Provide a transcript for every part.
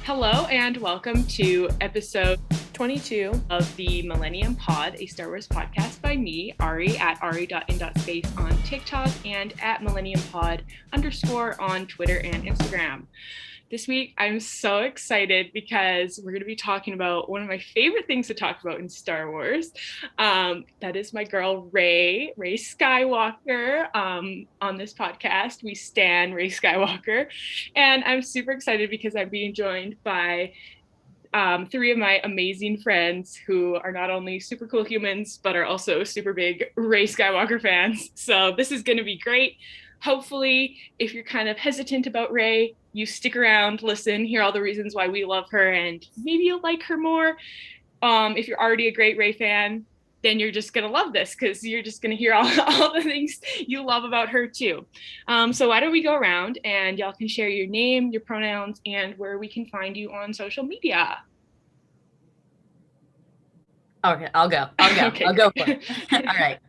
Hello and welcome to episode 22 of the Millennium Pod, a Star Wars podcast by me, Ari, at ari.in.space on TikTok and at Millennium Pod _ on Twitter and Instagram. This week, I'm so excited because we're going to be talking about one of my favorite things to talk about in Star Wars. That is my girl, Rey Skywalker. On this podcast, we stan Rey Skywalker. And I'm super excited because I'm being joined by three of my amazing friends who are not only super cool humans, but are also super big Rey Skywalker fans. So this is going to be great. Hopefully, if you're kind of hesitant about Rey, you stick around, listen, hear all the reasons why we love her, and maybe you'll like her more. If you're already a great Rey fan, then you're just gonna love this because you're just gonna hear all the things you love about her too. So why don't we go around and y'all can share your name, your pronouns, and where we can find you on social media. Okay, I'll go. Okay, I'll go for it. All right.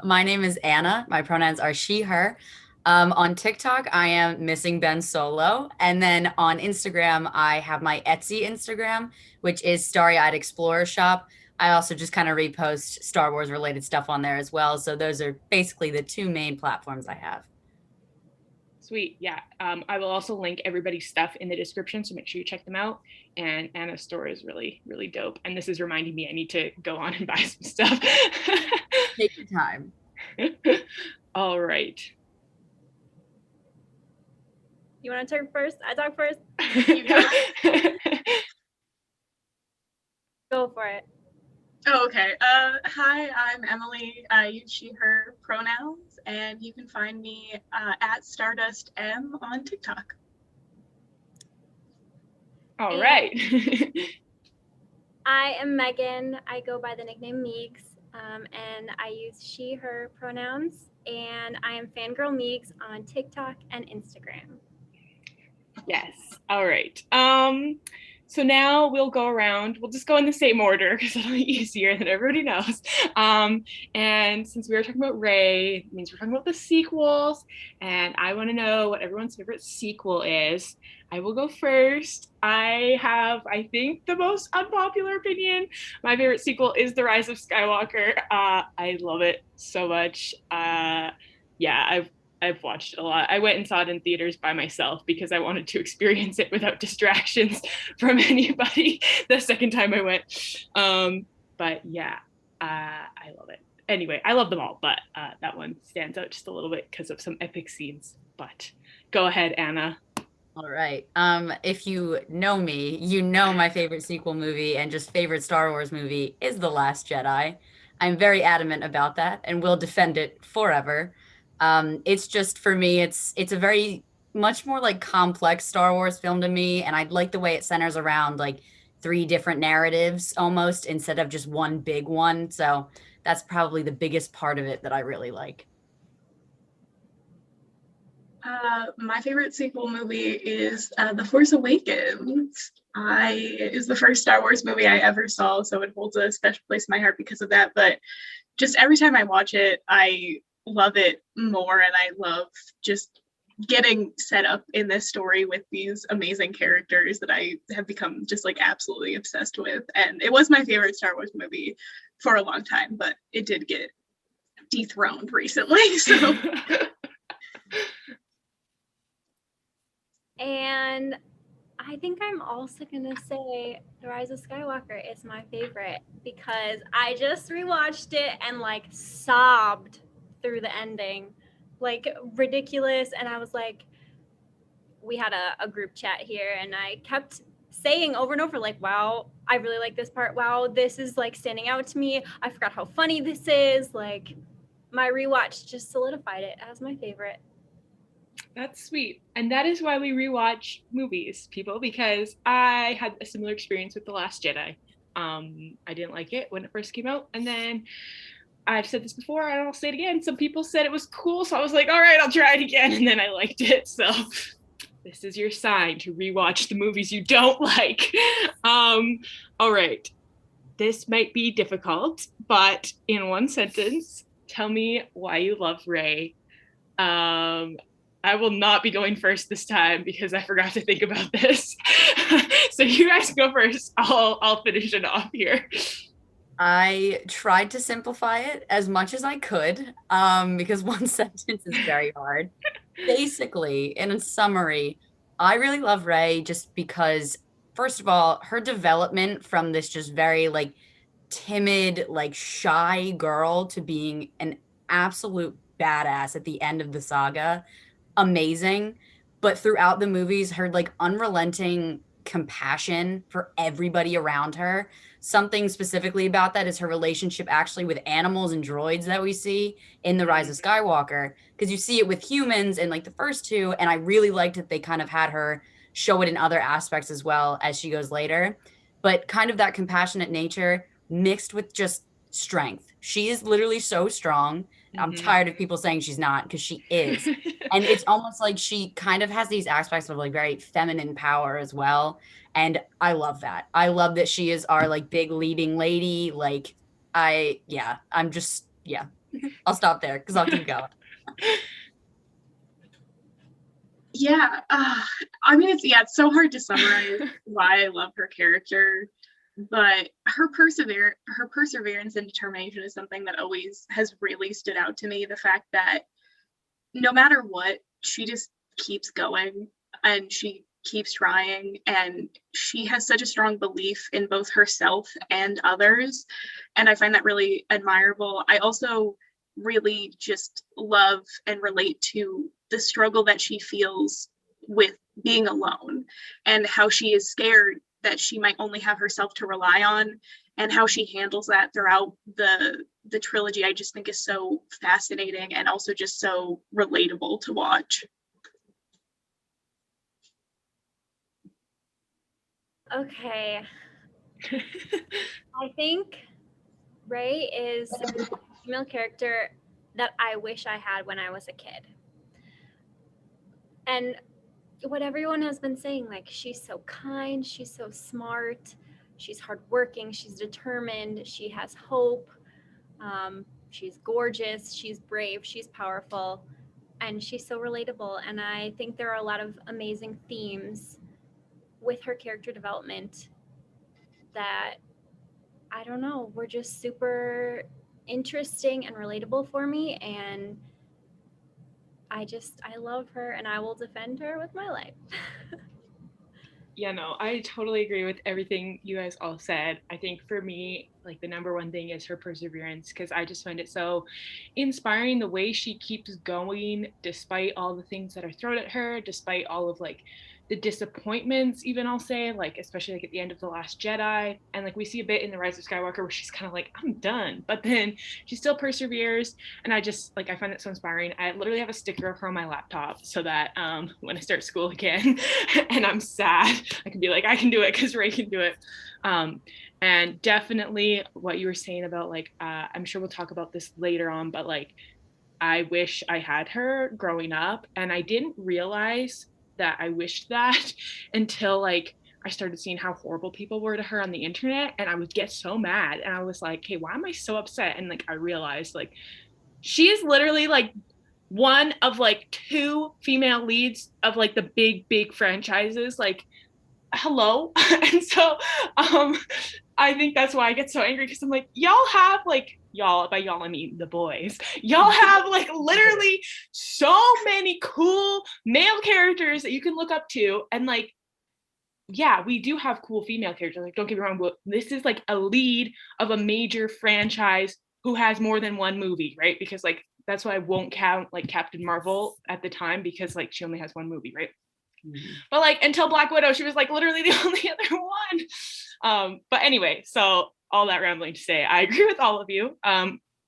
My name is Anna. My pronouns are she, her. On TikTok, I am Missing Ben Solo. And then on Instagram, I have my Etsy Instagram, which is Starry-Eyed Explorer Shop. I also just kind of repost Star Wars related stuff on there as well. So those are basically the two main platforms I have. Sweet. Yeah. I will also link everybody's stuff in the description, so make sure you check them out. And Anna's store is really, really dope. And this is reminding me I need to go on and buy some stuff. Take your time. All right. You want to turn first? I talk first? You go. Go for it. Oh, okay. Hi, I'm Emily. I use she, her pronouns, and you can find me at StardustM on TikTok. All right. I am Megan. I go by the nickname Meegs, and I use she, her pronouns, and I am Fangirl Meegs on TikTok and Instagram. Yes. All right. So now we'll go around. We'll just go in the same order because it'll be easier than everybody knows. And since we were talking about Rey, it means we're talking about the sequels. And I want to know what everyone's favorite sequel is. I will go first. I have, I think, the most unpopular opinion. My favorite sequel is The Rise of Skywalker. I love it so much. I've watched it a lot. I went and saw it in theaters by myself because I wanted to experience it without distractions from anybody the second time I went. But yeah, I love it. Anyway, I love them all, but that one stands out just a little bit because of some epic scenes. But go ahead, Anna. All right. If you know me, you know my favorite sequel movie and just favorite Star Wars movie is The Last Jedi. I'm very adamant about that and will defend it forever. It's just, for me, it's a very much more like complex Star Wars film to me, and I like the way it centers around like three different narratives almost instead of just one big one. So that's probably the biggest part of it that I really like. My favorite sequel movie is The Force Awakens. Is the first Star Wars movie I ever saw, so it holds a special place in my heart because of that. But just every time I watch it, I love it more, and I love just getting set up in this story with these amazing characters that I have become just like absolutely obsessed with. And it was my favorite Star Wars movie for a long time, but it did get dethroned recently. So And I think I'm also going to say The Rise of Skywalker is my favorite because I just rewatched it and like sobbed through the ending, like ridiculous. And I was like, we had a group chat here and I kept saying over and over, like, wow, I really like this part. Wow, this is like standing out to me. I forgot how funny this is. Like, my rewatch just solidified it as my favorite. That's sweet. And that is why we rewatch movies, people, because I had a similar experience with The Last Jedi. I didn't like it when it first came out, and then I've said this before, and I'll say it again. Some people said it was cool, so I was like, all right, I'll try it again, and then I liked it. So this is your sign to rewatch the movies you don't like. All right. This might be difficult, but in one sentence, tell me why you love Rey. I will not be going first this time because I forgot to think about this. So you guys go first. I'll finish it off here. I tried to simplify it as much as I could, because one sentence is very hard. Basically, in a summary, I really love Rey just because, first of all, her development from this just very like timid, like shy girl to being an absolute badass at the end of the saga, amazing. But throughout the movies, her like unrelenting compassion for everybody around her. Something specifically about that is her relationship actually with animals and droids that we see in The Rise of Skywalker. Because you see it with humans in like the first two, and I really liked that they kind of had her show it in other aspects as well as she goes later. But kind of that compassionate nature mixed with just strength. She is literally so strong. I'm tired of people saying she's not, because she is. And it's almost like she kind of has these aspects of like very feminine power as well. And I love that. I love that she is our like big leading lady. Like I'm just, yeah. I'll stop there because I'll keep going. Yeah, I mean, it's so hard to summarize why I love her character, but her perseverance and determination is something that always has really stood out to me. The fact that no matter what, she just keeps going and she keeps trying, and she has such a strong belief in both herself and others, and I find that really admirable. I also really just love and relate to the struggle that she feels with being alone, and how she is scared that she might only have herself to rely on, and how she handles that throughout the trilogy. I just think is so fascinating and also just so relatable to watch. Okay. I think Rey is a female character that I wish I had when I was a kid. And what everyone has been saying, like, she's so kind, she's so smart, she's hardworking, she's determined, she has hope, she's gorgeous, she's brave, she's powerful, and she's so relatable. And I think there are a lot of amazing themes with her character development that, I don't know, were just super interesting and relatable for me. And I love her and I will defend her with my life. Yeah, no, I totally agree with everything you guys all said. I think for me, like the number one thing is her perseverance, because I just find it so inspiring the way she keeps going despite all the things that are thrown at her, despite all of like the disappointments, even I'll say, like especially like at the end of The Last Jedi. And like we see a bit in The Rise of Skywalker where she's kind of like, I'm done. But then she still perseveres. And I just like I find it so inspiring. I literally have a sticker of her on my laptop so that when I start school again and I'm sad, I can be like, I can do it because Rey can do it. And definitely what you were saying about like I'm sure we'll talk about this later on, but like I wish I had her growing up, and I didn't realize that I wished that until like I started seeing how horrible people were to her on the internet, and I would get so mad, and I was like, hey, why am I so upset? And like I realized like she is literally like one of like two female leads of like the big franchises, like hello. And so I think that's why I get so angry, because I'm like, y'all have like, y'all, by y'all I mean the boys, y'all have like literally so many cool male characters that you can look up to, and like yeah, we do have cool female characters, like don't get me wrong, but this is like a lead of a major franchise who has more than one movie, right? Because like that's why I won't count like Captain Marvel at the time, because like she only has one movie, right? But like until Black Widow, she was like literally the only other one. But anyway, so all that rambling to say, I agree with all of you.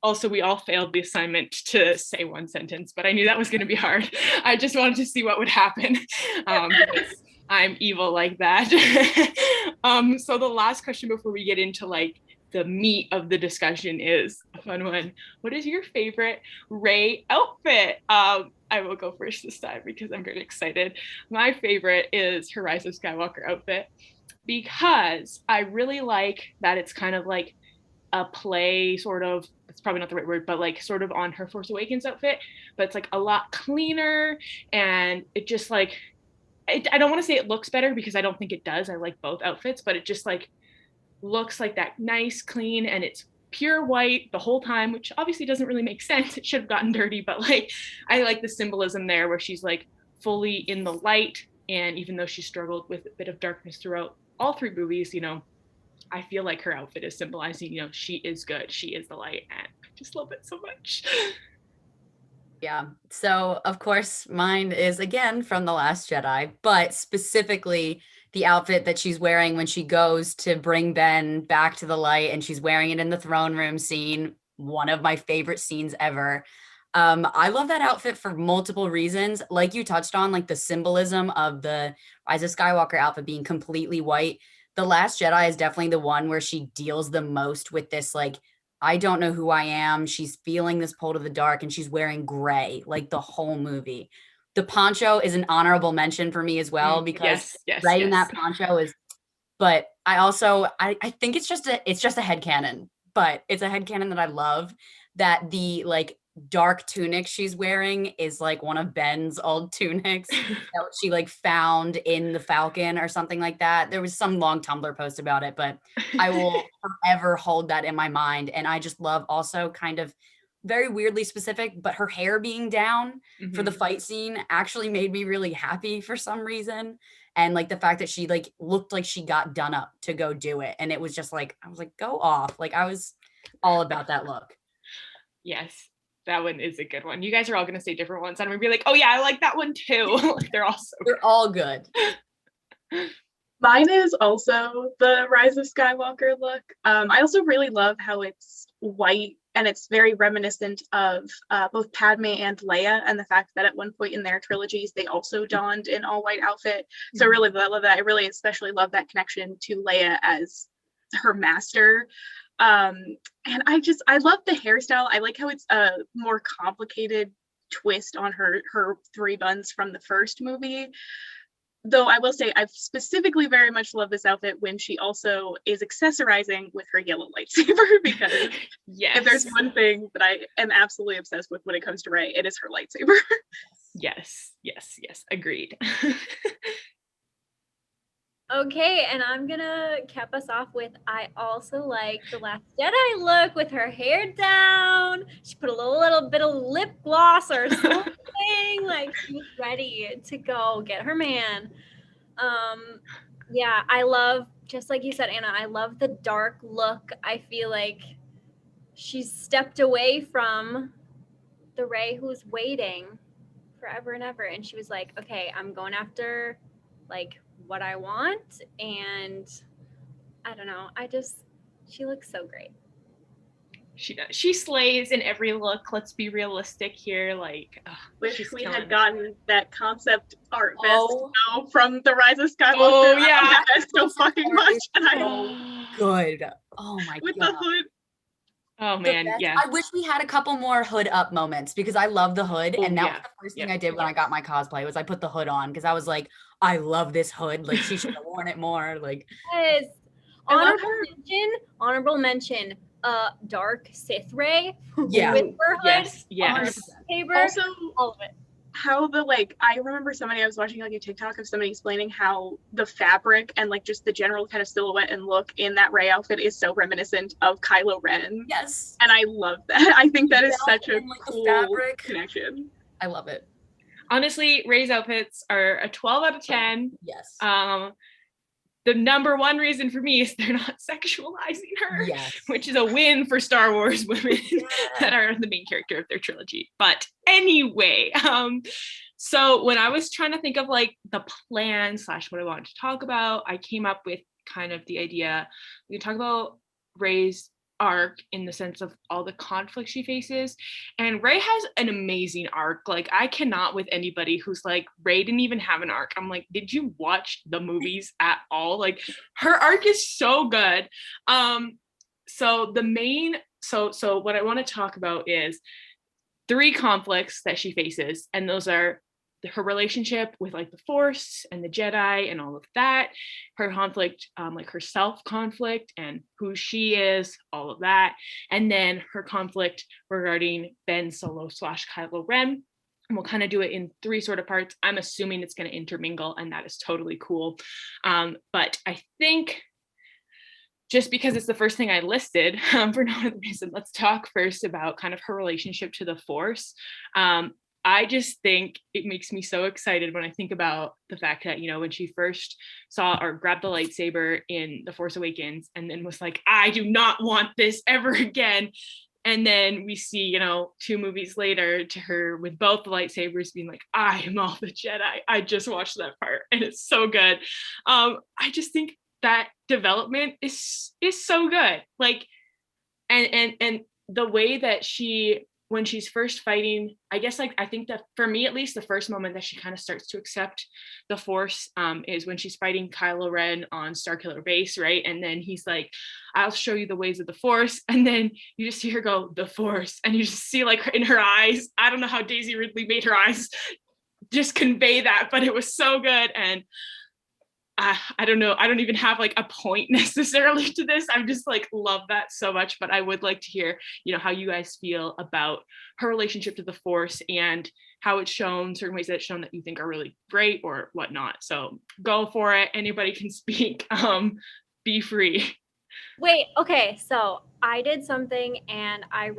Also, we all failed the assignment to say one sentence, but I knew that was going to be hard. I just wanted to see what would happen, because I'm evil like that. So the last question before we get into like the meat of the discussion is a fun one. What is your favorite Rey outfit? I will go first this time because I'm very excited. My favorite is her Rise of Skywalker outfit, because I really like that it's kind of like a play sort of, it's probably not the right word, but like sort of on her Force Awakens outfit, but it's like a lot cleaner, and it just like I don't want to say it looks better because I don't think it does. I like both outfits, but it just like looks like that nice, clean, and it's pure white the whole time, which obviously doesn't really make sense. It should have gotten dirty, but like I like the symbolism there where she's like fully in the light, and even though she struggled with a bit of darkness throughout all three movies, you know, I feel like her outfit is symbolizing, you know, she is good, she is the light, and I just love it so much. Yeah. So, of course, mine is again from The Last Jedi, but specifically the outfit that she's wearing when she goes to bring Ben back to the light, and she's wearing it in the throne room scene. One of my favorite scenes ever. I love that outfit for multiple reasons. Like you touched on, like the symbolism of the Rise of Skywalker outfit being completely white. The Last Jedi is definitely the one where she deals the most with this, like, I don't know who I am. She's feeling this pull to the dark, and she's wearing gray like the whole movie. The poncho is an honorable mention for me as well, because Rey in that poncho is, but I think it's just a headcanon, but it's a headcanon that I love, that the like dark tunic she's wearing is like one of Ben's old tunics that she like found in the Falcon or something like that. There was some long Tumblr post about it, but I will forever hold that in my mind. And I just love also kind of very weirdly specific, but her hair being down for the fight scene actually made me really happy for some reason. And like the fact that she like looked like she got done up to go do it. And it was just like, I was like, go off. Like I was all about that look. Yes, that one is a good one. You guys are all going to say different ones. I'm going to be like, oh yeah, I like that one too. They're all good. Mine is also the Rise of Skywalker look. I also really love how it's white, and it's very reminiscent of both Padme and Leia, and the fact that at one point in their trilogies, they also donned an all-white outfit. So I really love that. I really especially love that connection to Leia as her master. And I love the hairstyle. I like how it's a more complicated twist on her three buns from the first movie. Though I will say I specifically very much love this outfit when she also is accessorizing with her yellow lightsaber, because if there's one thing that I am absolutely obsessed with when it comes to Rey, it is her lightsaber. Yes, agreed. Okay, and I'm gonna cap us off with, I also like the Last Jedi look with her hair down. She put a little bit of lip gloss or something, like she was ready to go get her man. Yeah, I love, just like you said, Anna, I love the dark look. I feel like she's stepped away from the Rey who's waiting forever and ever, and she was like, okay, I'm going after like what I want, and I don't know, she looks so great. She does. She slays in every look. Let's be realistic here. Like, wish we had gotten that concept art vest from the Rise of Skywalker. Oh yeah, I love that so fucking much. And good. Oh my god. With the hood. Oh man, yeah. I wish we had a couple more hood up moments, because I love the hood, and that was the first thing I did when I got my cosplay, was I put the hood on, because I was like, I love this hood. Like she should have worn it more. Like, yes. Honorable mention. Dark Sith Rey. Yeah. With her hood. Yes. Also, all of it. How I remember I was watching like a TikTok of somebody explaining how the fabric and like just the general kind of silhouette and look in that Rey outfit is so reminiscent of Kylo Ren. Yes. And I love that. I think that is such a cool fabric connection. I love it. Honestly, Rey's outfits are a 12 out of 10. Yes. The number one reason for me is they're not sexualizing her, which is a win for Star Wars women that are the main character of their trilogy. But anyway, so when I was trying to think of like the plan / what I wanted to talk about, I came up with kind of the idea we can talk about Rey's arc in the sense of all the conflict she faces, and Rey has an amazing arc. Like I cannot with anybody who's like, Rey didn't even have an arc. I'm like, did you watch the movies at all? Like her arc is so good. So what I want to talk about is 3 conflicts that she faces, and those are her relationship with like the Force and the Jedi and all of that, her conflict, like her self conflict and who she is, all of that, and then her conflict regarding Ben Solo / Kylo Ren. And we'll kind of do it in 3 sort of parts. I'm assuming it's going to intermingle, and that is totally cool. But I think just because it's the first thing I listed, for no other reason, let's talk first about kind of her relationship to the Force. I just think it makes me so excited when I think about the fact that, when she first saw or grabbed the lightsaber in The Force Awakens and then was like, I do not want this ever again. And then we see, 2 movies later to her with both the lightsabers being like, I am all the Jedi. I just watched that part and it's so good. I just think that development is so good. Like, and the way that when she's first fighting, I guess, like, I think that for me, at least, the first moment that she kind of starts to accept the Force is when she's fighting Kylo Ren on Starkiller Base, right? And then he's like, I'll show you the ways of the Force. And then you just see her go, the Force. And you just see, like, in her eyes, I don't know how Daisy Ridley made her eyes just convey that, but it was so good. And I don't know. I don't even have like a point necessarily to this. I'm just like, love that so much. But I would like to hear, how you guys feel about her relationship to the Force and how it's shown, certain ways that it's shown that you think are really great or whatnot. So go for it. Anybody can speak. Be free. Wait, okay. So I did something and I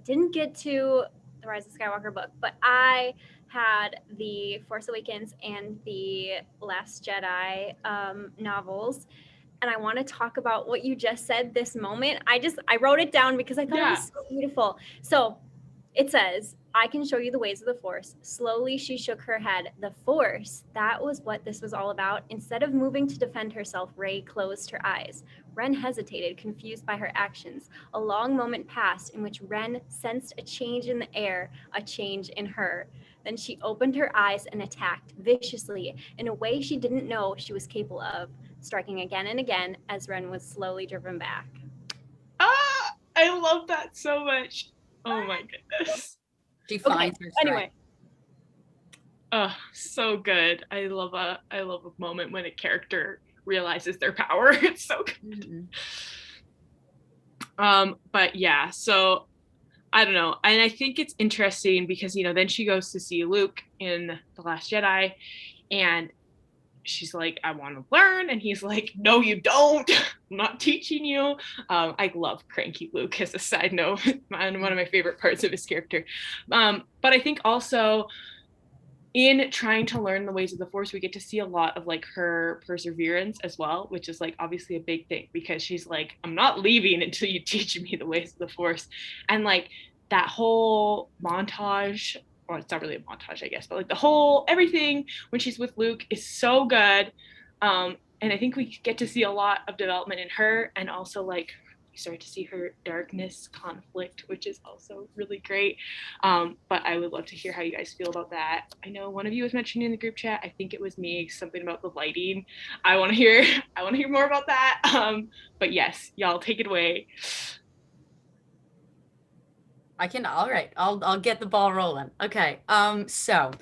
didn't get to the Rise of Skywalker book, but I had the Force Awakens and the Last Jedi novels. And I want to talk about what you just said this moment. I wrote it down because I thought it was so beautiful. So it says, I can show you the ways of the Force. Slowly, she shook her head. The Force, that was what this was all about. Instead of moving to defend herself, Rey closed her eyes. Ren hesitated, confused by her actions. A long moment passed in which Ren sensed a change in the air, a change in her. Then she opened her eyes and attacked viciously in a way she didn't know she was capable of, striking again and again as Ren was slowly driven back. I love that so much. Oh my goodness. She finds her strength. Anyway. Oh, so good. I love a moment when a character realizes their power. It's so good. Mm-hmm. But yeah, so I don't know. And I think it's interesting because, then she goes to see Luke in The Last Jedi and she's like, I want to learn. And he's like, no, you don't. I'm not teaching you. I love cranky Luke as a side note. One of my favorite parts of his character. But I think also in trying to learn the ways of the Force, we get to see a lot of like her perseverance as well, which is like obviously a big thing because she's like, I'm not leaving until you teach me the ways of the Force. And like that whole montage, or it's not really a montage, I guess, but like the whole everything when she's with Luke is so good. And I think we get to see a lot of development in her, and also like you start to see her darkness conflict, which is also really great. But I would love to hear how you guys feel about that. I know one of you was mentioning in the group chat, I think it was Meegs, something about the lighting. I want to hear more about that. But yes, y'all take it away. All right. I'll get the ball rolling. Okay. So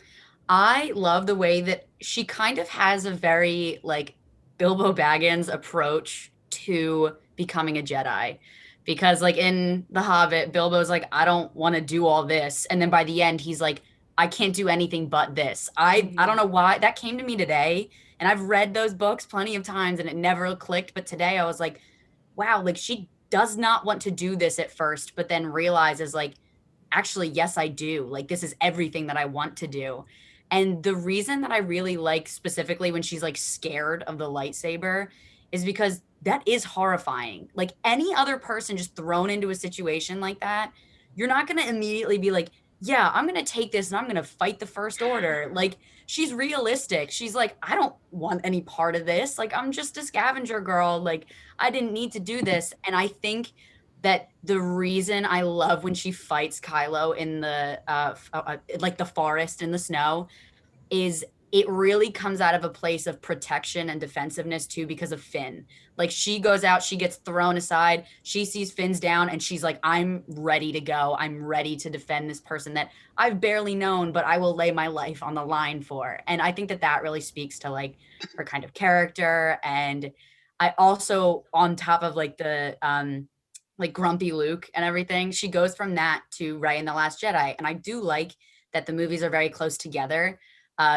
I love the way that she kind of has a very like Bilbo Baggins approach to becoming a Jedi. Because like in The Hobbit, Bilbo's like, I don't want to do all this. And then by the end, he's like, I can't do anything but this. I don't know why that came to me today. And I've read those books plenty of times and it never clicked. But today I was like, wow, like she does not want to do this at first, but then realizes like, actually, yes, I do. Like, this is everything that I want to do. And the reason that I really like specifically when she's like scared of the lightsaber is because that is horrifying. Like any other person just thrown into a situation like that, you're not going to immediately be like, yeah, I'm going to take this and I'm going to fight the First Order. Like she's realistic. She's like, I don't want any part of this. Like, I'm just a scavenger girl. Like I didn't need to do this. And I think that the reason I love when she fights Kylo in the like the forest in the snow is it really comes out of a place of protection and defensiveness too because of Finn. Like she goes out, she gets thrown aside, she sees Finn's down and she's like, I'm ready to go. I'm ready to defend this person that I've barely known, but I will lay my life on the line for. And I think that that really speaks to like her kind of character. And I also, on top of like the like grumpy Luke and everything, she goes from that to Rey in The Last Jedi. And I do like that the movies are very close together,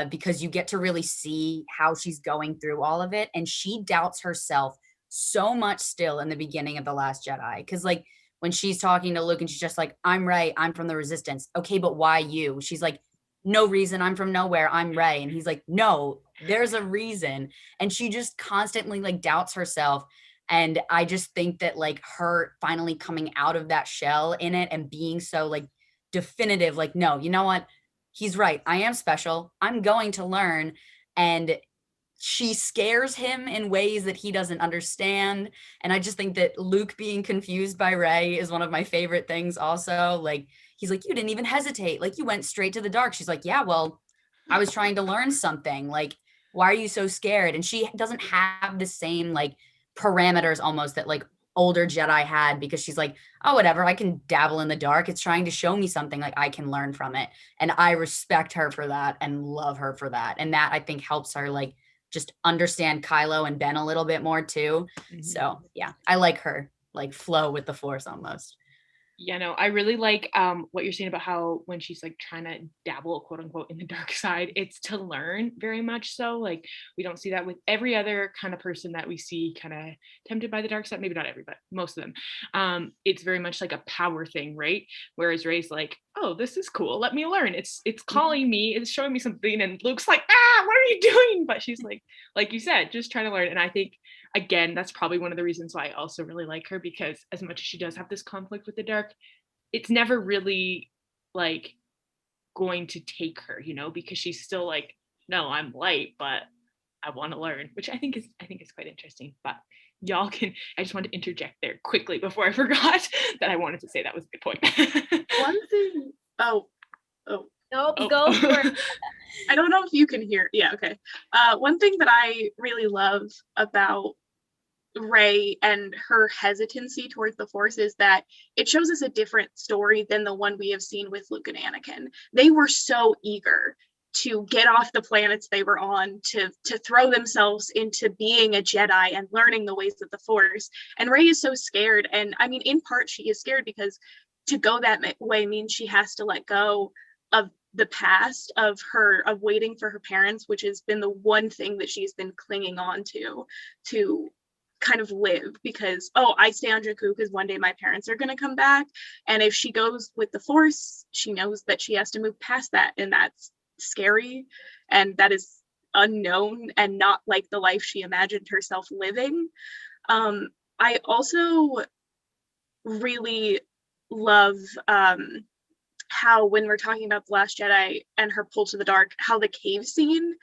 because you get to really see how she's going through all of it. And she doubts herself so much still in the beginning of The Last Jedi. Because, like, when she's talking to Luke and she's just like, I'm Rey, I'm from the Resistance. Okay, but why you? She's like, no reason, I'm from nowhere, I'm Rey. And he's like, no, there's a reason. And she just constantly like doubts herself. And I just think that like her finally coming out of that shell in it and being so like definitive, like, no, you know what? He's right. I am special. I'm going to learn. And she scares him in ways that he doesn't understand. And I just think that Luke being confused by Rey is one of my favorite things also. Like, he's like, you didn't even hesitate. Like, you went straight to the dark. She's like, yeah, well, I was trying to learn something. Like, why are you so scared? And she doesn't have the same like parameters almost that like older Jedi had, because she's like, oh, whatever, I can dabble in the dark. It's trying to show me something, like I can learn from it. And I respect her for that and love her for that. And that I think helps her like just understand Kylo and Ben a little bit more too. Mhm. So yeah, I like her like flow with the Force almost. Yeah, no, I really like what you're saying about how when she's like trying to dabble, quote unquote, in the dark side, it's to learn very much so. Like, we don't see that with every other kind of person that we see kind of tempted by the dark side. Maybe not every, but most of them. It's very much like a power thing, right? Whereas Rey's like, oh, this is cool. Let me learn. It's calling me. It's showing me something. And Luke's like, ah, what are you doing? But she's like you said, just trying to learn. And I think, again, that's probably one of the reasons why I also really like her, because as much as she does have this conflict with the dark, it's never really like going to take her, because she's still like, no, I'm light, but I want to learn, which I think is quite interesting. But y'all can, I just wanted to interject there quickly before I forgot that I wanted to say that was a good point. One thing, Nope, go for it. I don't know if you can hear. Yeah, okay. One thing that I really love about Rey and her hesitancy towards the Force is that it shows us a different story than the one we have seen with Luke and Anakin. They were so eager to get off the planets they were on, to throw themselves into being a Jedi and learning the ways of the Force. And Rey is so scared. And I mean, in part, she is scared because to go that way means she has to let go of the past of waiting for her parents, which has been the one thing that she's been clinging on to kind of live, because I stay on Jakku because one day my parents are going to come back, and if she goes with the Force, she knows that she has to move past that, and that's scary, and that is unknown and not like the life she imagined herself living. I also really love how, when we're talking about The Last Jedi and her pull to the dark, how the cave scene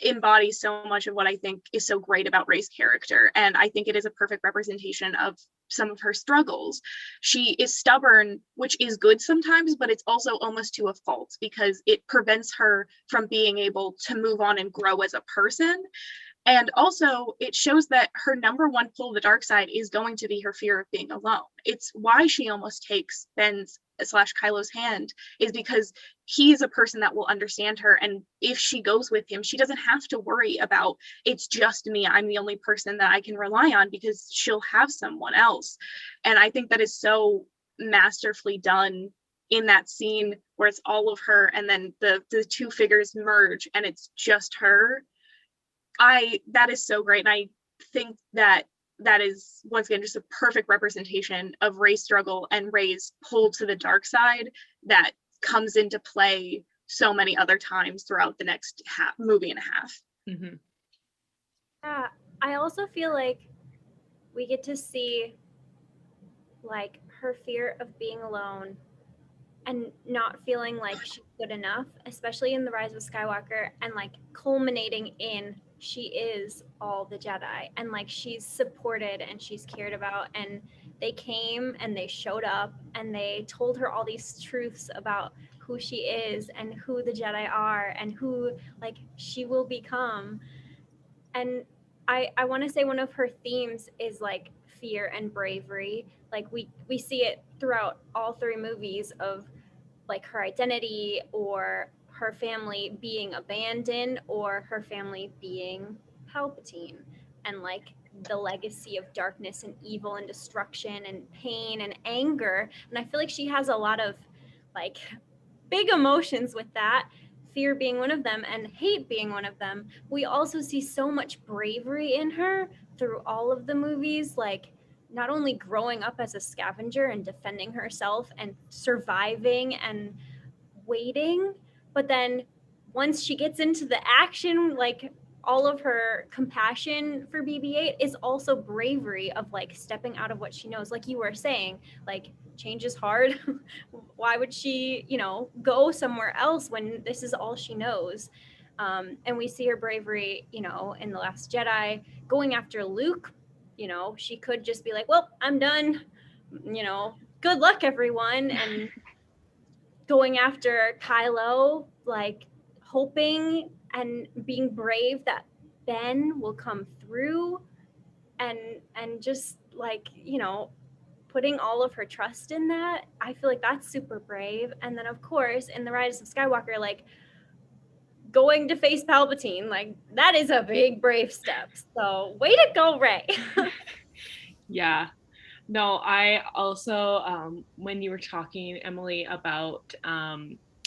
embodies so much of what I think is so great about Rey's character. And I think it is a perfect representation of some of her struggles. She is stubborn, which is good sometimes, but it's also almost to a fault, because it prevents her from being able to move on and grow as a person. And also, it shows that her number one pull to the dark side is going to be her fear of being alone. It's why she almost takes Ben's / Kylo's hand, is because he is a person that will understand her. And if she goes with him, she doesn't have to worry about, it's just me, I'm the only person that I can rely on, because she'll have someone else. And I think that is so masterfully done in that scene, where it's all of her and then the two figures merge and it's just her. That is so great. And I think that is, once again, just a perfect representation of Rey's struggle and Rey's pull to the dark side that comes into play so many other times throughout the next movie and a half. Mm-hmm. Yeah, I also feel like we get to see like her fear of being alone and not feeling like she's good enough, especially in The Rise of Skywalker, and like culminating in she is all the Jedi, and like she's supported and she's cared about, and they came and they showed up and they told her all these truths about who she is and who the Jedi are and who like she will become. And I want to say one of her themes is like fear and bravery. Like we see it throughout all three movies of like her identity or her family being abandoned or her family being Palpatine, and like the legacy of darkness and evil and destruction and pain and anger. And I feel like she has a lot of like big emotions with that, fear being one of them and hate being one of them. We also see so much bravery in her through all of the movies, like not only growing up as a scavenger and defending herself and surviving and waiting, but then once she gets into the action, like all of her compassion for BB-8 is also bravery of like stepping out of what she knows. Like you were saying, like change is hard. Why would she, go somewhere else when this is all she knows? And we see her bravery, in The Last Jedi, going after Luke. She could just be like, well, I'm done. Good luck, everyone. And going after Kylo, like hoping and being brave that Ben will come through, and just like, putting all of her trust in that. I feel like that's super brave. And then of course in The Rise of Skywalker, like going to face Palpatine, like that is a big brave step. So way to go, Rey. Yeah. No, I also, when you were talking, Emily, about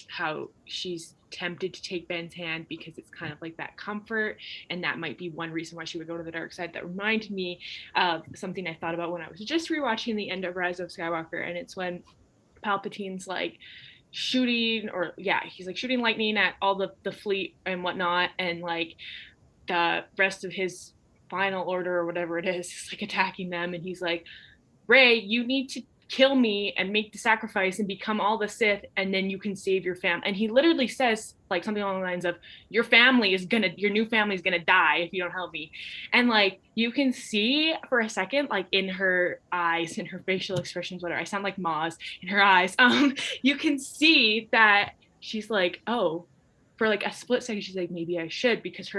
how she's tempted to take Ben's hand because it's kind of like that comfort, and that might be one reason why she would go to the dark side. That reminded me of something I thought about when I was just rewatching the end of Rise of Skywalker, and it's when Palpatine's like shooting, he's like shooting lightning at all the fleet and whatnot, and like the rest of his final order or whatever it is like attacking them, and he's like, Rey, you need to kill me and make the sacrifice and become all the Sith, and then you can save your family. And he literally says like something along the lines of, your new family is gonna die if you don't help me. And like you can see for a second, like in her eyes, in her facial expressions, whatever, I sound like Maz, in her eyes, you can see that she's like, oh, for like a split second she's like, maybe I should, because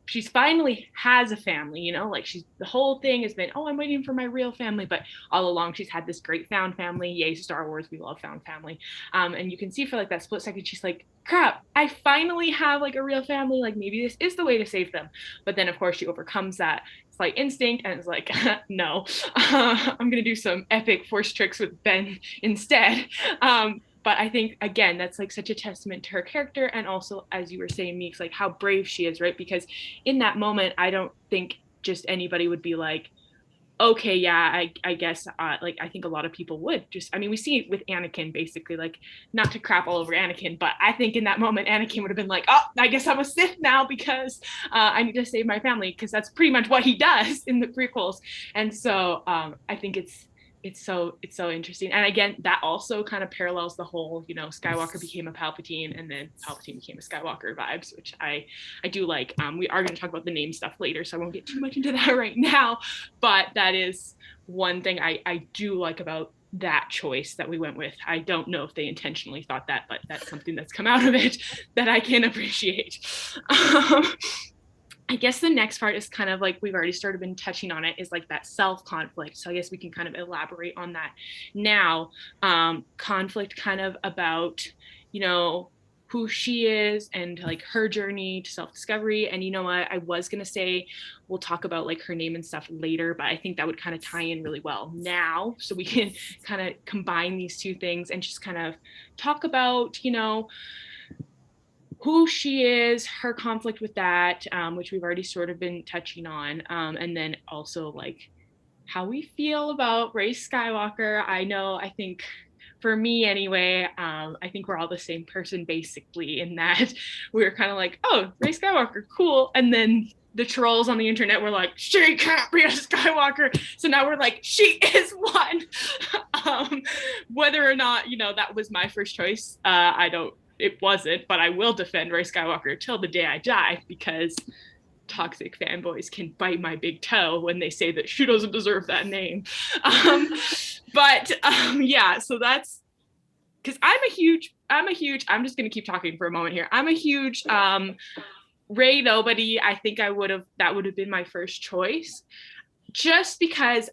she's finally has a family, like the whole thing has been, oh, I'm waiting for my real family, but all along she's had this great found family. Yay, Star Wars, we love found family. And you can see for like that split second she's like, crap, I finally have like a real family, like maybe this is the way to save them. But then of course she overcomes that slight instinct and is like, no, I'm gonna do some epic force tricks with Ben instead. But I think, again, that's like such a testament to her character, and also, as you were saying, Meegs, like how brave she is, right? Because in that moment, I don't think just anybody would be like, okay, yeah, I guess, like, I think a lot of people would just, I mean, we see it with Anakin, basically, like, not to crap all over Anakin, but I think in that moment, Anakin would have been like, oh, I guess I'm a Sith now because I need to save my family, because that's pretty much what he does in the prequels. And so I think it's so interesting. And again, that also kind of parallels the whole, Skywalker became a Palpatine and then Palpatine became a Skywalker vibes, which I do like. We are going to talk about the name stuff later, so I won't get too much into that right now, but that is one thing I do like about that choice that we went with. I don't know if they intentionally thought that, but that's something that's come out of it that I can appreciate. I guess the next part is kind of like, we've already started been touching on it, is like that self-conflict. So I guess we can kind of elaborate on that now. Conflict kind of about, who she is and like her journey to self-discovery. And you know what, I was going to say, we'll talk about like her name and stuff later, but I think that would kind of tie in really well now. So we can kind of combine these two things and just kind of talk about, who she is, her conflict with that, which we've already sort of been touching on, and then also like how we feel about Reys Skywalker. I think for me anyway, I think we're all the same person basically, in that we were kind of like, oh, Reys Skywalker, cool, and then the trolls on the internet were like, she can't be a Skywalker. So now we're like, she is one. Whether or not, that was my first choice, it wasn't, but I will defend Reys Skywalker till the day I die, because toxic fanboys can bite my big toe when they say that she doesn't deserve that name. Yeah, so that's because I'm just going to keep talking for a moment here. I'm a huge Rey nobody. I think that would have been my first choice, just because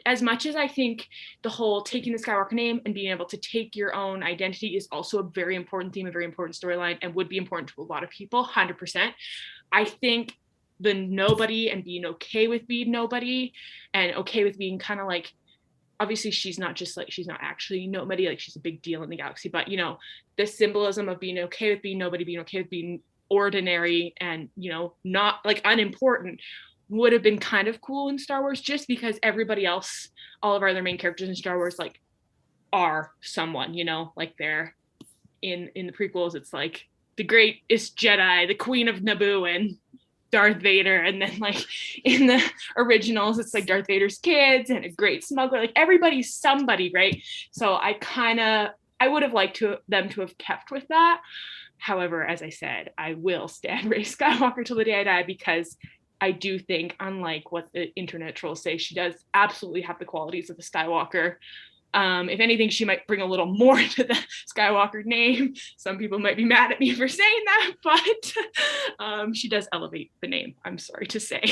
as much as I think the whole taking the Skywalker name and being able to take your own identity is also a very important theme, a very important storyline, and would be important to a lot of people, 100%. I think the nobody and being okay with being nobody and okay with being kind of like obviously she's not actually nobody, like she's a big deal in the galaxy, but you know, the symbolism of being okay with being nobody, being okay with being ordinary and, you know, not like unimportant would have been kind of cool in Star Wars, just because everybody else, all of our other main characters in Star Wars, like are someone, you know, like they're in the prequels, it's like the greatest Jedi, the Queen of Naboo, and Darth Vader, and then like in the originals it's like Darth Vader's kids and a great smuggler, like everybody's somebody, right? So I would have liked them to have kept with that. However, as I said, I will stand Rey Skywalker till the day I die, because I do think, unlike what the internet trolls say, she does absolutely have the qualities of a Skywalker. If anything, she might bring a little more to the Skywalker name. Some people might be mad at me for saying that, but she does elevate the name, I'm sorry to say.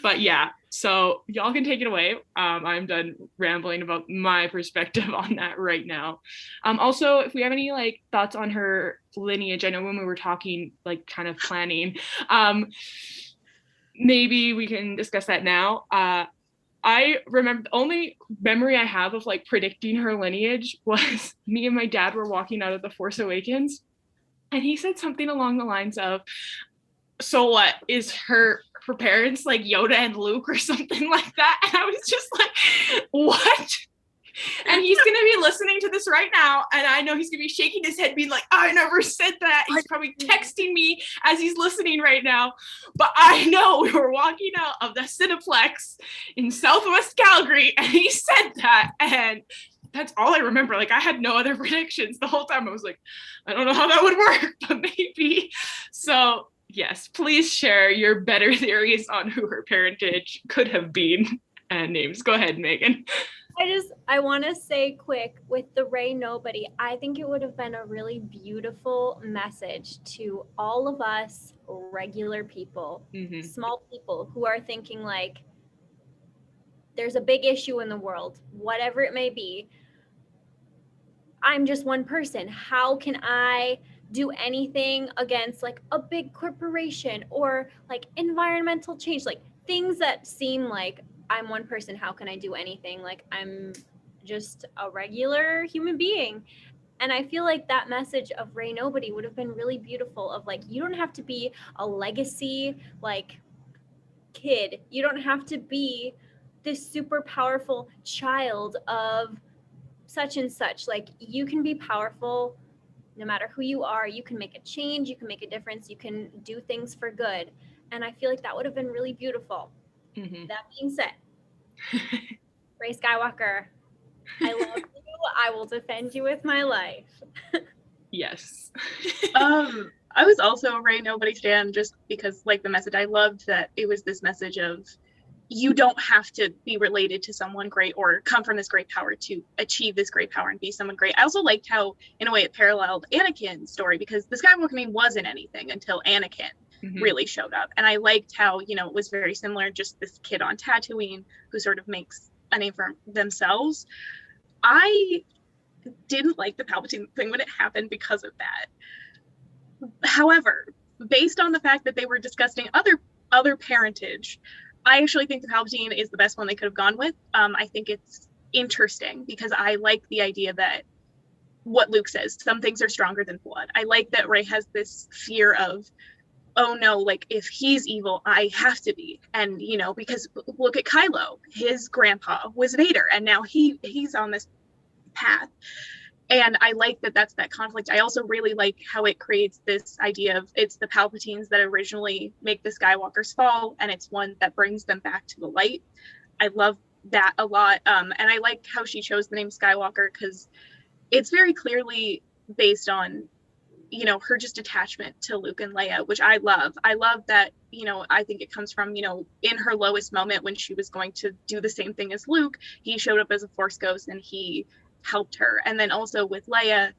But yeah, so y'all can take it away. I'm done rambling about my perspective on that right now. Also, if we have any like thoughts on her lineage, I know when we were talking, like kind of planning, maybe we can discuss that now. I remember the only memory I have of like predicting her lineage was me and my dad were walking out of The Force Awakens, and he said something along the lines of, so what, is her parents like Yoda and Luke or something like that? And I was just like, what? And he's going to be listening to this right now, and I know he's going to be shaking his head being like, I never said that. He's probably texting me as he's listening right now. But I know we were walking out of the Cineplex in Southwest Calgary, and he said that, and that's all I remember. Like, I had no other predictions the whole time. I was like, I don't know how that would work, but maybe. So yes, please share your better theories on who her parentage could have been and names. Go ahead, Megan. I want to say quick with the Rey Nobody, I think it would have been a really beautiful message to all of us regular people, small people who are thinking like, there's a big issue in the world, whatever it may be. I'm just one person. How can I do anything against like a big corporation or like environmental change, like things that seem like I'm one person, how can I do anything? Like I'm just a regular human being. And I feel like that message of Rey Nobody would have been really beautiful, of like, you don't have to be a legacy like kid. You don't have to be this super powerful child of such and such. Like you can be powerful no matter who you are. You can make a change, you can make a difference, you can do things for good. And I feel like that would have been really beautiful. That being said, Rey Skywalker, I love you. I will defend you with my life. Yes. I was also a Rey Nobody stan, just because like the message, I loved that it was this message of, you don't have to be related to someone great or come from this great power to achieve this great power and be someone great. I also liked how, in a way, it paralleled Anakin's story, because the Skywalker name wasn't anything until Anakin really showed up. And I liked how, you know, it was very similar, just this kid on Tatooine who sort of makes a name for themselves. I didn't like the Palpatine thing when it happened because of that. However, based on the fact that they were discussing other parentage, I actually think the Palpatine is the best one they could have gone with. I think it's interesting because I like the idea that what Luke says, some things are stronger than blood. I like that Rey has this fear of, oh no, like if he's evil, I have to be. And, you know, because look at Kylo, his grandpa was Vader, and now he's on this path. And I like that that's that conflict. I also really like how it creates this idea of, it's the Palpatines that originally make the Skywalkers fall, and it's one that brings them back to the light. I love that a lot. And I like how she chose the name Skywalker, because it's very clearly based on, you know, her just attachment to Luke and Leia, which I love. I love that, you know, I think it comes from, you know, in her lowest moment when she was going to do the same thing as Luke, he showed up as a Force ghost and he helped her. And then also with Leia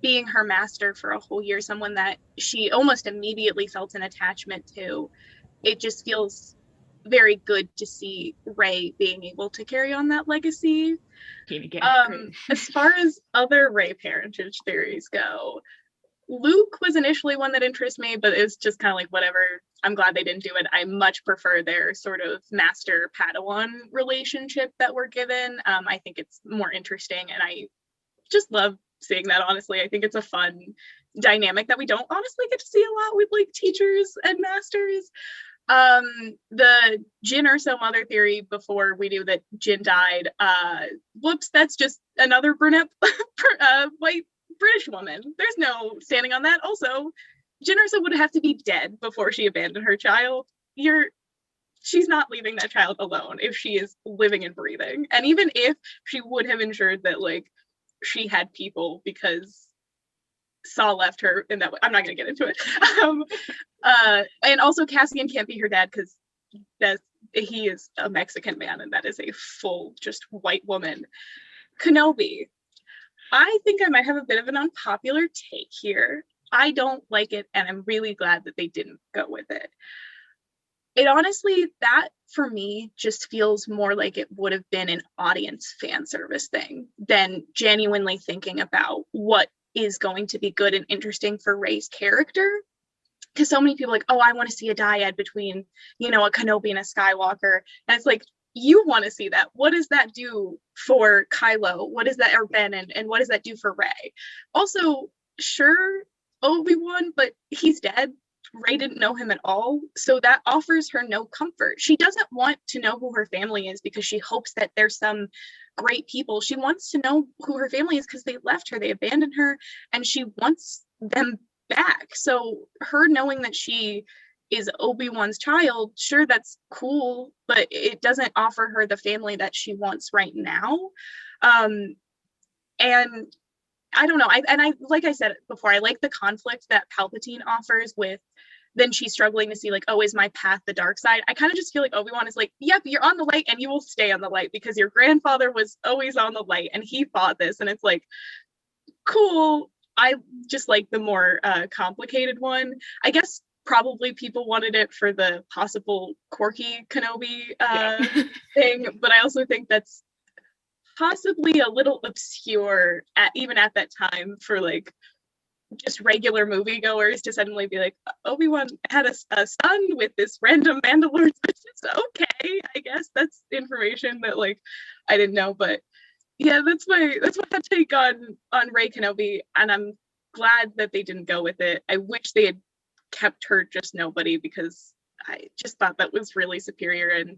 being her master for a whole year, someone that she almost immediately felt an attachment to, it just feels very good to see Rey being able to carry on that legacy. As far as other Rey parentage theories go, Luke was initially one that interested me, but it's just kind of like whatever. I'm glad they didn't do it. I much prefer their sort of master Padawan relationship that we're given. I think it's more interesting, and I just love seeing that, honestly. I think it's a fun dynamic that we don't honestly get to see a lot with like teachers and masters. The Jin Urso mother theory before we knew that Jin died, whoops, that's just another brunette white British woman. There's no standing on that. Also, Jin Urso would have to be dead before she abandoned her child. She's not leaving that child alone if she is living and breathing. And even if she would have ensured that like she had people because Saw left her in that way. I'm not going to get into it. And also Cassian can't be her dad because he is a Mexican man and that is a full just white woman. Kenobi. I think I might have a bit of an unpopular take here. I don't like it, and I'm really glad that they didn't go with it. It honestly, that for me just feels more like it would have been an audience fan service thing than genuinely thinking about what is going to be good and interesting for Rey's character. Because so many people are like, oh, I want to see a dyad between, a Kenobi and a Skywalker. And it's like, you want to see that. What does that do for Kylo? What does that, or Ben, and what does that do for Rey? Also, sure, Obi-Wan, but he's dead. Rey didn't know him at all, so that offers her no comfort. She doesn't want to know who her family is because she hopes that there's some great people. She wants to know who her family is because they left her, they abandoned her, and she wants them back. So her knowing that she is Obi-Wan's child, sure, that's cool, but it doesn't offer her the family that she wants right now. And I don't know. I like I said before, I like the conflict that Palpatine offers with then she's struggling to see like, oh, is my path the dark side? I kind of just feel like Obi-Wan is like, yep, you're on the light and you will stay on the light because your grandfather was always on the light and he fought this. And it's like, cool. I just like the more complicated one. I guess probably people wanted it for the possible quirky Kenobi thing, but I also think that's possibly a little obscure even at that time for like just regular moviegoers to suddenly be like, Obi-Wan had a son with this random Mandalorian. It's okay, I guess that's information that like I didn't know, but yeah, that's my take on Rey Kenobi, and I'm glad that they didn't go with it. I wish they had kept her just nobody because I just thought that was really superior. And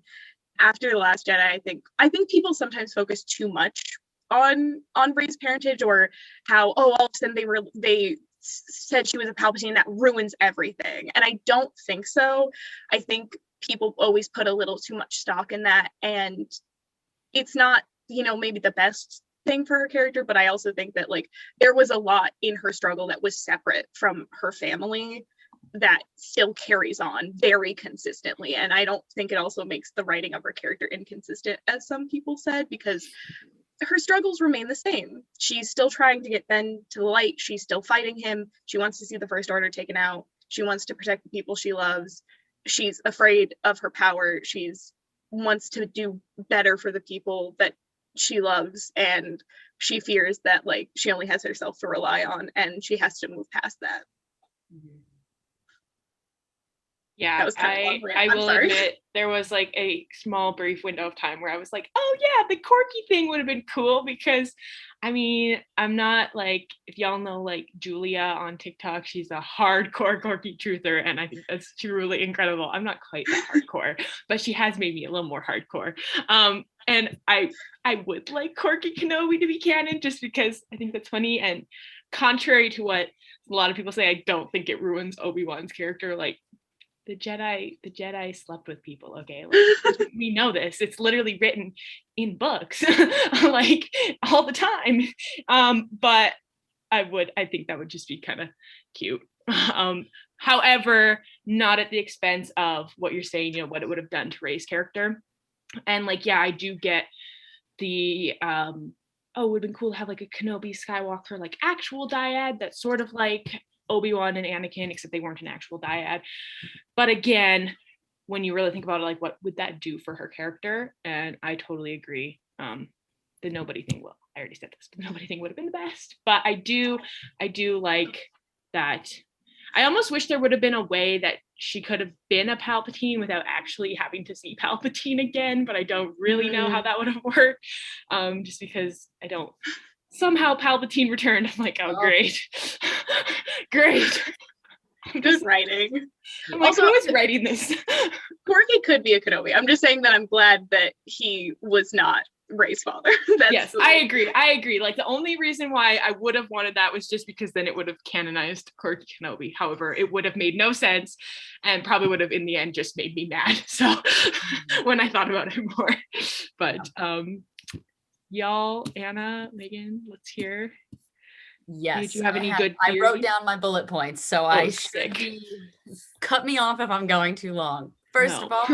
after The Last Jedi, I think people sometimes focus too much on Rey's parentage, or how all of a sudden they said she was a Palpatine, that ruins everything. And I don't think so. I think people always put a little too much stock in that, and it's not, maybe the best thing for her character, but I also think that like there was a lot in her struggle that was separate from her family that still carries on very consistently. And I don't think it also makes the writing of her character inconsistent, as some people said, because her struggles remain the same. She's still trying to get Ben to the light. She's still fighting him. She wants to see the First Order taken out. She wants to protect the people she loves. She's afraid of her power. She's wants to do better for the people that she loves, and she fears that like she only has herself to rely on, and she has to move past that. Yeah, I will admit there was like a small brief window of time where I was like, oh yeah, the quirky thing would have been cool, because I mean, I'm not like, if y'all know like Julia on TikTok, she's a hardcore quirky truther, and I think that's truly incredible. I'm not quite that hardcore, but she has made me a little more hardcore. And I would like quirky Kenobi to be canon just because I think that's funny, and contrary to what a lot of people say, I don't think it ruins Obi-Wan's character. Like, the Jedi slept with people, okay? Like, we know this. It's literally written in books, like all the time. But I think that would just be kind of cute. However, not at the expense of what you're saying, what it would have done to Rey's character. And like, yeah, I do get the it would have been cool to have like a Kenobi Skywalker, like actual dyad that's sort of like Obi-Wan and Anakin, except they weren't an actual dyad. But again, when you really think about it, like, what would that do for her character? And I totally agree. The nobody thing, well, I already said this, but the nobody thing would have been the best. But I do like that I almost wish there would have been a way that she could have been a Palpatine without actually having to see Palpatine again, but I don't really know how that would have worked. Just because I don't, somehow Palpatine returned. I'm like, oh, great. Great. Good writing. I'm like, who is writing this? Corky could be a Kenobi. I'm just saying that I'm glad that he was not Rey's father. Yes, I agree. Like, the only reason why I would have wanted that was just because then it would have canonized Corky Kenobi. However, it would have made no sense and probably would have in the end just made me mad. So when I thought about it more. But y'all, Anna, Megan, let's hear. Yes. Did you have any good theories? I wrote down my bullet points, so cut me off if I'm going too long. First of all,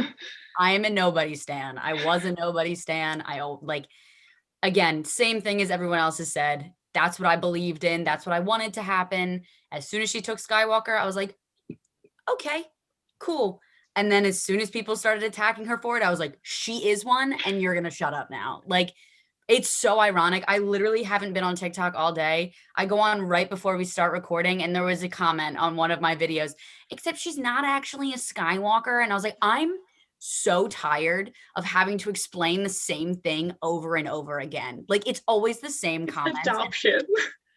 I am a nobody stan. I was a nobody stan. Again, same thing as everyone else has said. That's what I believed in. That's what I wanted to happen. As soon as she took Skywalker, I was like, okay, cool. And then as soon as people started attacking her for it, I was like, she is one and you're going to shut up now. Like, it's so ironic. I literally haven't been on TikTok all day. I go on right before we start recording, and there was a comment on one of my videos, except she's not actually a Skywalker. And I was like, I'm so tired of having to explain the same thing over and over again. Like, it's always the same comments. Adoption.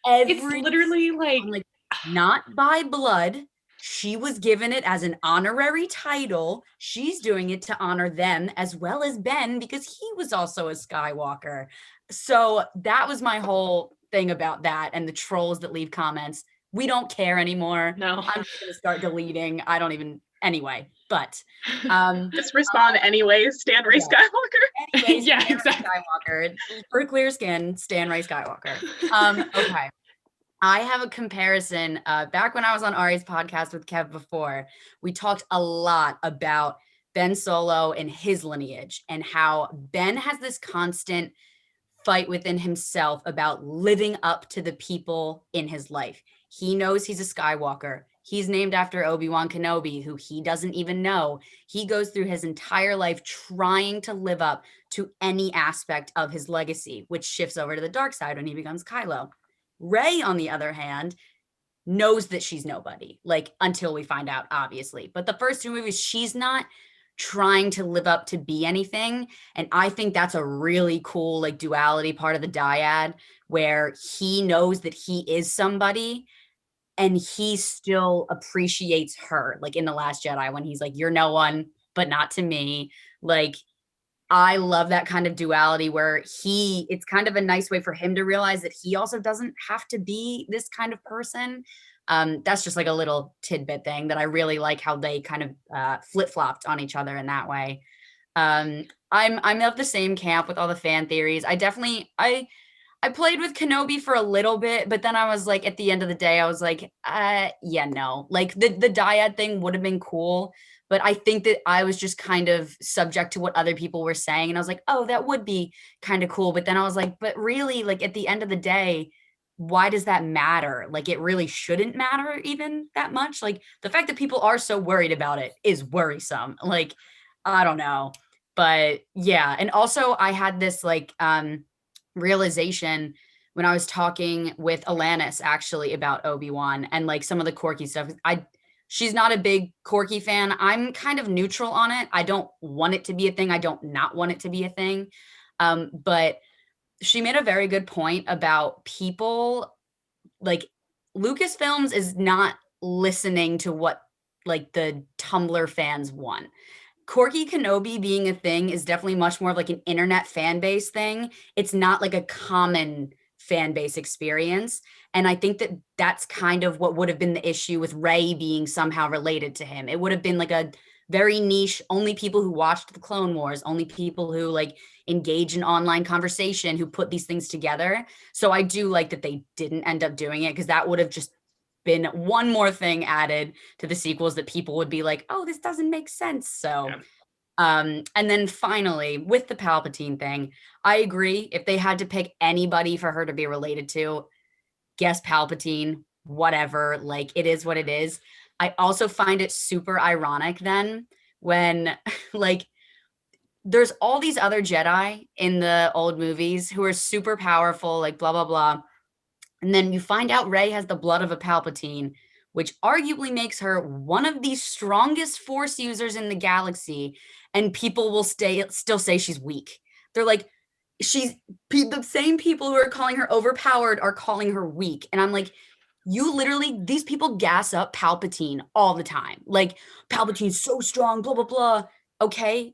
It's literally like not by blood. She was given it as an honorary title. She's doing it to honor them as well as Ben, because he was also a Skywalker. So that was my whole thing about that, and the trolls that leave comments. We don't care anymore. No. I'm just gonna start deleting. I don't even anyway. But just respond anyways. Stan Rey Skywalker. Anyways, yeah, Stan exactly. Rey Skywalker. For clear skin, Stan Rey Skywalker. Okay. I have a comparison. Back when I was on Ari's podcast with Kev before, we talked a lot about Ben Solo and his lineage and how Ben has this constant fight within himself about living up to the people in his life. He knows he's a Skywalker. He's named after Obi-Wan Kenobi, who he doesn't even know. He goes through his entire life trying to live up to any aspect of his legacy, which shifts over to the dark side when he becomes Kylo. Rey, on the other hand, knows that she's nobody, like, until we find out, obviously. But the first two movies, she's not trying to live up to be anything. And I think that's a really cool, like, duality part of the dyad, where he knows that he is somebody and he still appreciates her, like in The Last Jedi, when he's like, you're no one, but not to me. Like, I love that kind of duality where it's kind of a nice way for him to realize that he also doesn't have to be this kind of person. That's just like a little tidbit thing that I really like, how they kind of flip-flopped on each other in that way. I'm of the same camp with all the fan theories. I played with Kenobi for a little bit, but then I was like, at the end of the day, I was like, yeah, no. Like, the dyad thing would have been cool, but I think that I was just kind of subject to what other people were saying. And I was like, oh, that would be kind of cool. But then I was like, but really, like, at the end of the day, why does that matter? Like, it really shouldn't matter even that much. Like, the fact that people are so worried about it is worrisome. Like, I don't know. But yeah. And also I had this like realization when I was talking with Alanis actually about Obi-Wan and like some of the quirky stuff. She's not a big Corky fan. I'm kind of neutral on it. I don't want it to be a thing. I don't not want it to be a thing. But she made a very good point about people, like, Lucasfilms is not listening to what like the Tumblr fans want. Corky Kenobi being a thing is definitely much more of like an internet fan base thing. It's not like a common fan base experience. And I think that that's kind of what would have been the issue with Rey being somehow related to him. It would have been like a very niche, only people who watched the Clone Wars, only people who like engage in online conversation, who put these things together. So I do like that they didn't end up doing it, because that would have just been one more thing added to the sequels that people would be like, oh, this doesn't make sense. So and then finally with the Palpatine thing, I agree. If they had to pick anybody for her to be related to, guess Palpatine, whatever, like, it is what it is. I also find it super ironic then when like there's all these other Jedi in the old movies who are super powerful, like blah, blah, blah. And then you find out Rey has the blood of a Palpatine. which arguably makes her one of the strongest Force users in the galaxy, and people will still say she's weak. They're like, the same people who are calling her overpowered are calling her weak. And I'm like, you literally, these people gas up Palpatine all the time. Like, Palpatine's so strong, blah, blah, blah. Okay,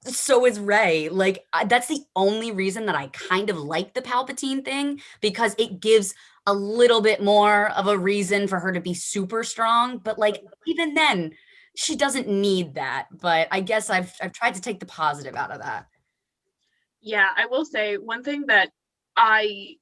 so is Rey. Like, that's the only reason that I kind of like the Palpatine thing, because it gives a little bit more of a reason for her to be super strong. But like, even then, she doesn't need that. But I guess I've tried to take the positive out of that. Yeah, I will say one thing that I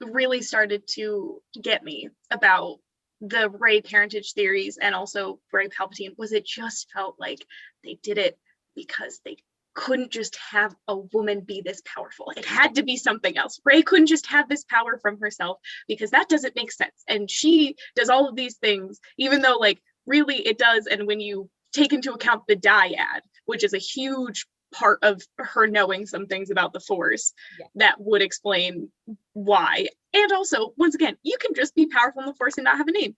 really started to get me about the Rey parentage theories and also Rey Palpatine was it just felt like they did it because they couldn't just have a woman be this powerful. It had to be something else. Rey couldn't just have this power from herself because that doesn't make sense. And she does all of these things, even though like really it does. And when you take into account the dyad, which is a huge part of her knowing some things about the Force, that would explain why. And also, once again, you can just be powerful in the Force and not have a name.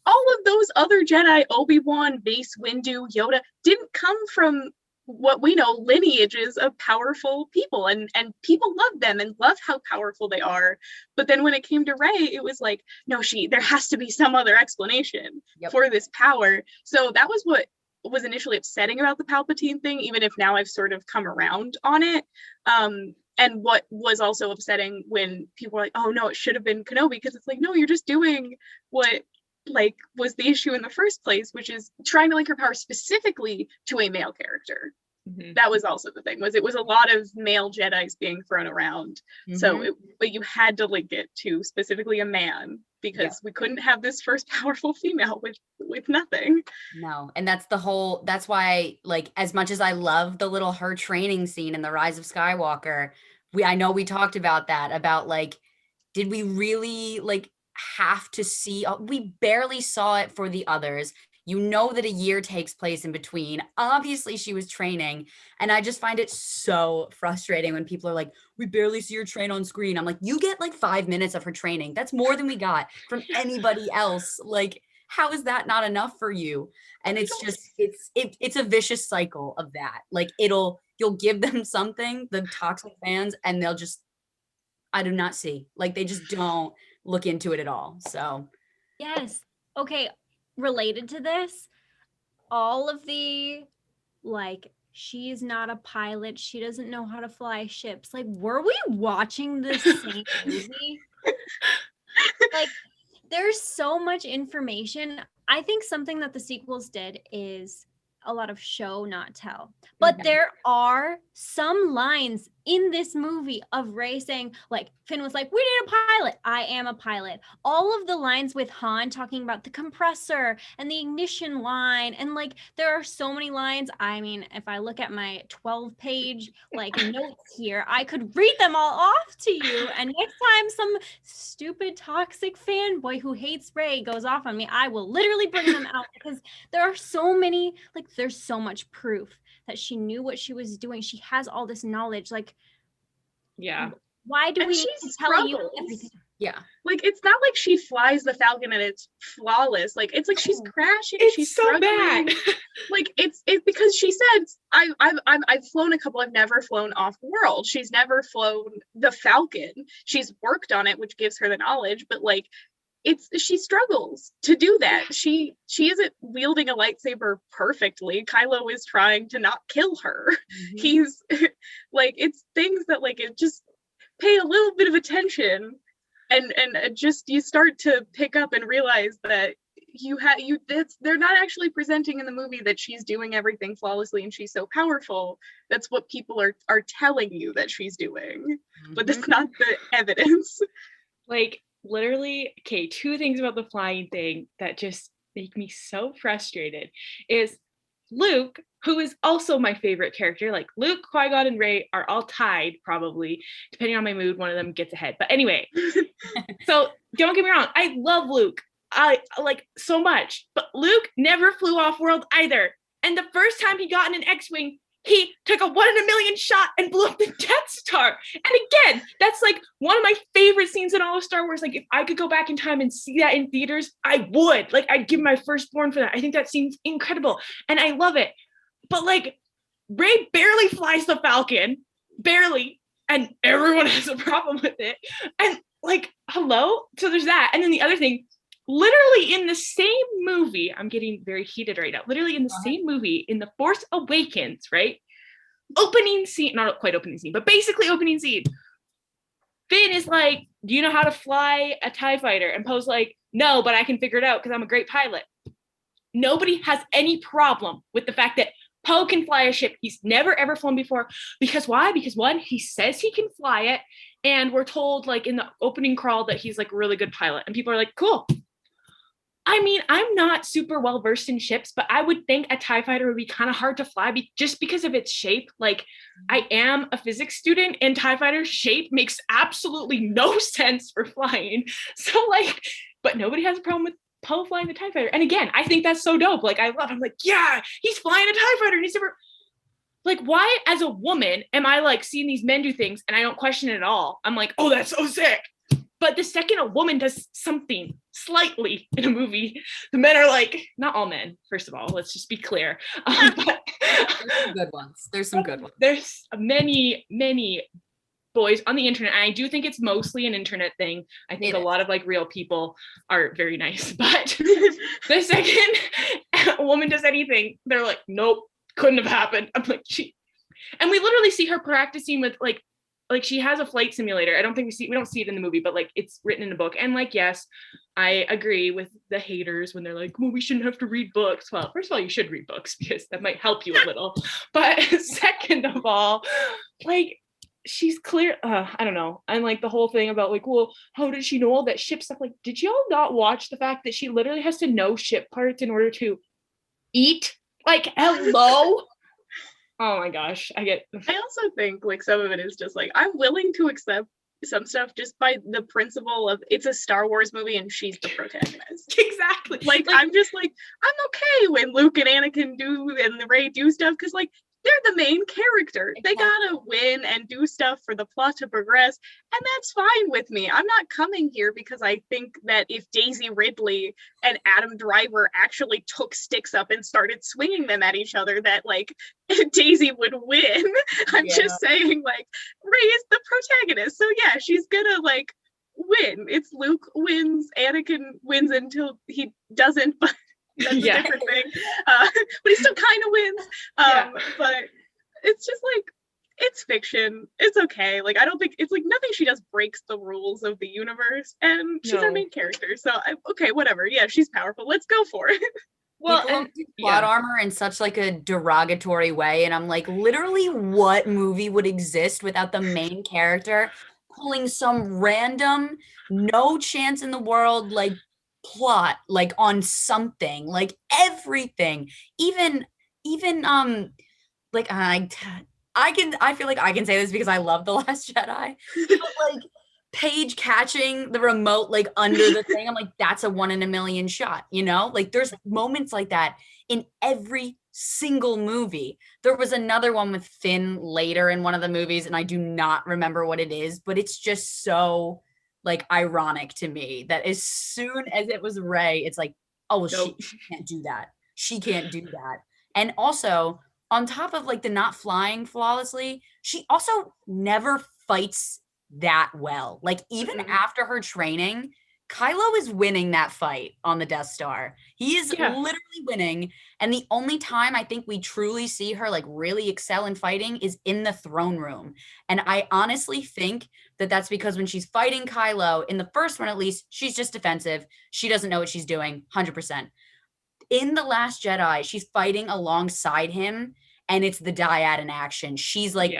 All of those other Jedi, Obi-Wan, Mace Windu, Yoda, didn't come from what we know lineages of powerful people, and people love them and love how powerful they are. But then when it came to Rey, it was like, no, there has to be some other explanation for this power. So that was what was initially upsetting about the Palpatine thing, even if now I've sort of come around on it. And what was also upsetting when people were like, oh no, it should have been Kenobi, because it's like, no, you're just doing what like was the issue in the first place, which is trying to link her power specifically to a male character. That was also the thing, was it was a lot of male Jedis being thrown around. But you had to link it to specifically a man, because we couldn't have this first powerful female with nothing. No, and that's why, like, as much as I love the little her training scene in The Rise of Skywalker, I know we talked about that, about like, did we really like have to see, we barely saw it for the others. You know that a year takes place in between. Obviously, she was training. And I just find it so frustrating when people are like, we barely see her train on screen. I'm like, you get like 5 minutes of her training. That's more than we got from anybody else. Like, how is that not enough for you? And it's just, it's a vicious cycle of that. Like, you'll give them something, the toxic fans, and they'll just, I do not see. Like, they just don't look into it at all. So. Yes. Okay. Related to this, all of the like, she's not a pilot, she doesn't know how to fly ships, like, were we watching the same movie? Like, there's so much information. I think something that the sequels did is a lot of show, not tell. But there are some lines in this movie of Rey saying, like, Finn was like, we need a pilot. I am a pilot. All of the lines with Han talking about the compressor and the ignition line. And like, there are so many lines. I mean, if I look at my 12-page like notes here, I could read them all off to you. And next time some stupid toxic fanboy who hates Rey goes off on me, I will literally bring them out, because there are so many, like, there's so much proof that she knew what she was doing. She has all this knowledge. Like, why do we need to tell you everything? Yeah. Like, it's not like she flies the Falcon and it's flawless. Like, it's like she's crashing. She's so bad. Like, it's because she said, I've flown a couple. I've never flown off world. She's never flown the Falcon. She's worked on it, which gives her the knowledge. But like, she struggles to do that. She isn't wielding a lightsaber perfectly. Kylo is trying to not kill her. He's like, it's things that like, it just pay a little bit of attention, and just you start to pick up and realize that they're not actually presenting in the movie that she's doing everything flawlessly and she's so powerful. That's what people are telling you that she's doing, but that's not the evidence. Like, literally, okay, 2 things about the flying thing that just make me so frustrated is Luke, who is also my favorite character. Like, Luke, Qui-Gon, and Rey are all tied, probably. Depending on my mood, one of them gets ahead. But anyway, so don't get me wrong, I love Luke. I like so much. But Luke never flew off world either. And the first time he got in an X-Wing, he took a 1 in a million shot and blew up the Death Star. And again, that's like one of my favorite scenes in all of Star Wars. Like if I could go back in time and see that in theaters, I would. Like I'd give my firstborn for that. I think that scene's incredible and I love it. But like Rey barely flies the Falcon, barely, and everyone has a problem with it. And like, hello? So there's that. And then the other thing, literally in the same movie, I'm getting very heated right now, literally in the same movie, in The Force Awakens, right? Opening scene, not quite opening scene, but basically opening scene. Finn is like, do you know how to fly a TIE fighter? And Poe's like, no, but I can figure it out because I'm a great pilot. Nobody has any problem with the fact that Poe can fly a ship he's never ever flown before. Because why? Because one, he says he can fly it. And we're told like in the opening crawl that he's like a really good pilot. And people are like, cool. I mean, I'm not super well versed in ships, but I would think a TIE fighter would be kind of hard to fly just because of its shape. Like I am a physics student and TIE fighter shape makes absolutely no sense for flying. So like, but nobody has a problem with Poe flying the TIE fighter. And again, I think that's so dope. Like I'm like, yeah, he's flying a TIE fighter and he's never, like, why as a woman am I like seeing these men do things and I don't question it at all? I'm like, oh, that's so sick. But the second a woman does something slightly in a movie, the men are like, not all men, first of all, let's just be clear. But there's some good ones. There's many, many boys on the internet. And I do think it's mostly an internet thing. I think a lot of like real people are very nice. But the second a woman does anything, they're like, nope, couldn't have happened. I'm like, and we literally see her practicing with like she has a flight simulator. I don't think we don't see it in the movie, but like it's written in a book. And like, yes, I agree with the haters when they're like, well, we shouldn't have to read books. Well, first of all, you should read books because that might help you a little. But second of all, like she's clear. I don't know. And like the whole thing about like, well, how did she know all that ship stuff? Like, did y'all not watch the fact that she literally has to know ship parts in order to eat? Like, hello? Oh my gosh, I also think like some of it is just like I'm willing to accept some stuff just by the principle of it's a Star Wars movie and she's the protagonist. Exactly. Like I'm just like I'm okay when Luke and Anakin do and the Rey do stuff because like they're the main character. Exactly. They gotta win and do stuff for the plot to progress, and that's fine with me. I'm not coming here because I think that if Daisy Ridley and Adam Driver actually took sticks up and started swinging them at each other, that like Daisy would win. I'm just saying like Rey is the protagonist, so yeah, she's gonna like win. It's Luke wins, Anakin wins until he doesn't, but that's a different thing. But he still kind of wins. But it's just like, it's fiction. It's okay. Like, I don't think, it's like nothing she does breaks the rules of the universe. And she's our main character. So, okay, whatever. Yeah, she's powerful. Let's go for it. Well, and plot armor in such like a derogatory way. And I'm like, literally, what movie would exist without the main character pulling some random, no chance in the world, like, plot like on something, like everything, even like I feel like I can say this because I love The Last Jedi, but like Paige catching the remote like under the thing, I'm like, that's a 1 in a million shot, you know? Like there's moments like that in every single movie. There was another one with Finn later in one of the movies and I do not remember what it is, but it's just so like ironic to me that as soon as it was Rey, it's like, oh, well, she can't do that. She can't do that. And also, on top of like the not flying flawlessly, she also never fights that well. Like even after her training, Kylo is winning that fight on the Death Star. He is literally winning. And the only time I think we truly see her like really excel in fighting is in the throne room. And I honestly think that that's because when she's fighting Kylo, in the first one at least, she's just defensive. She doesn't know what she's doing, 100%. In The Last Jedi, she's fighting alongside him, and it's the dyad in action. She's like,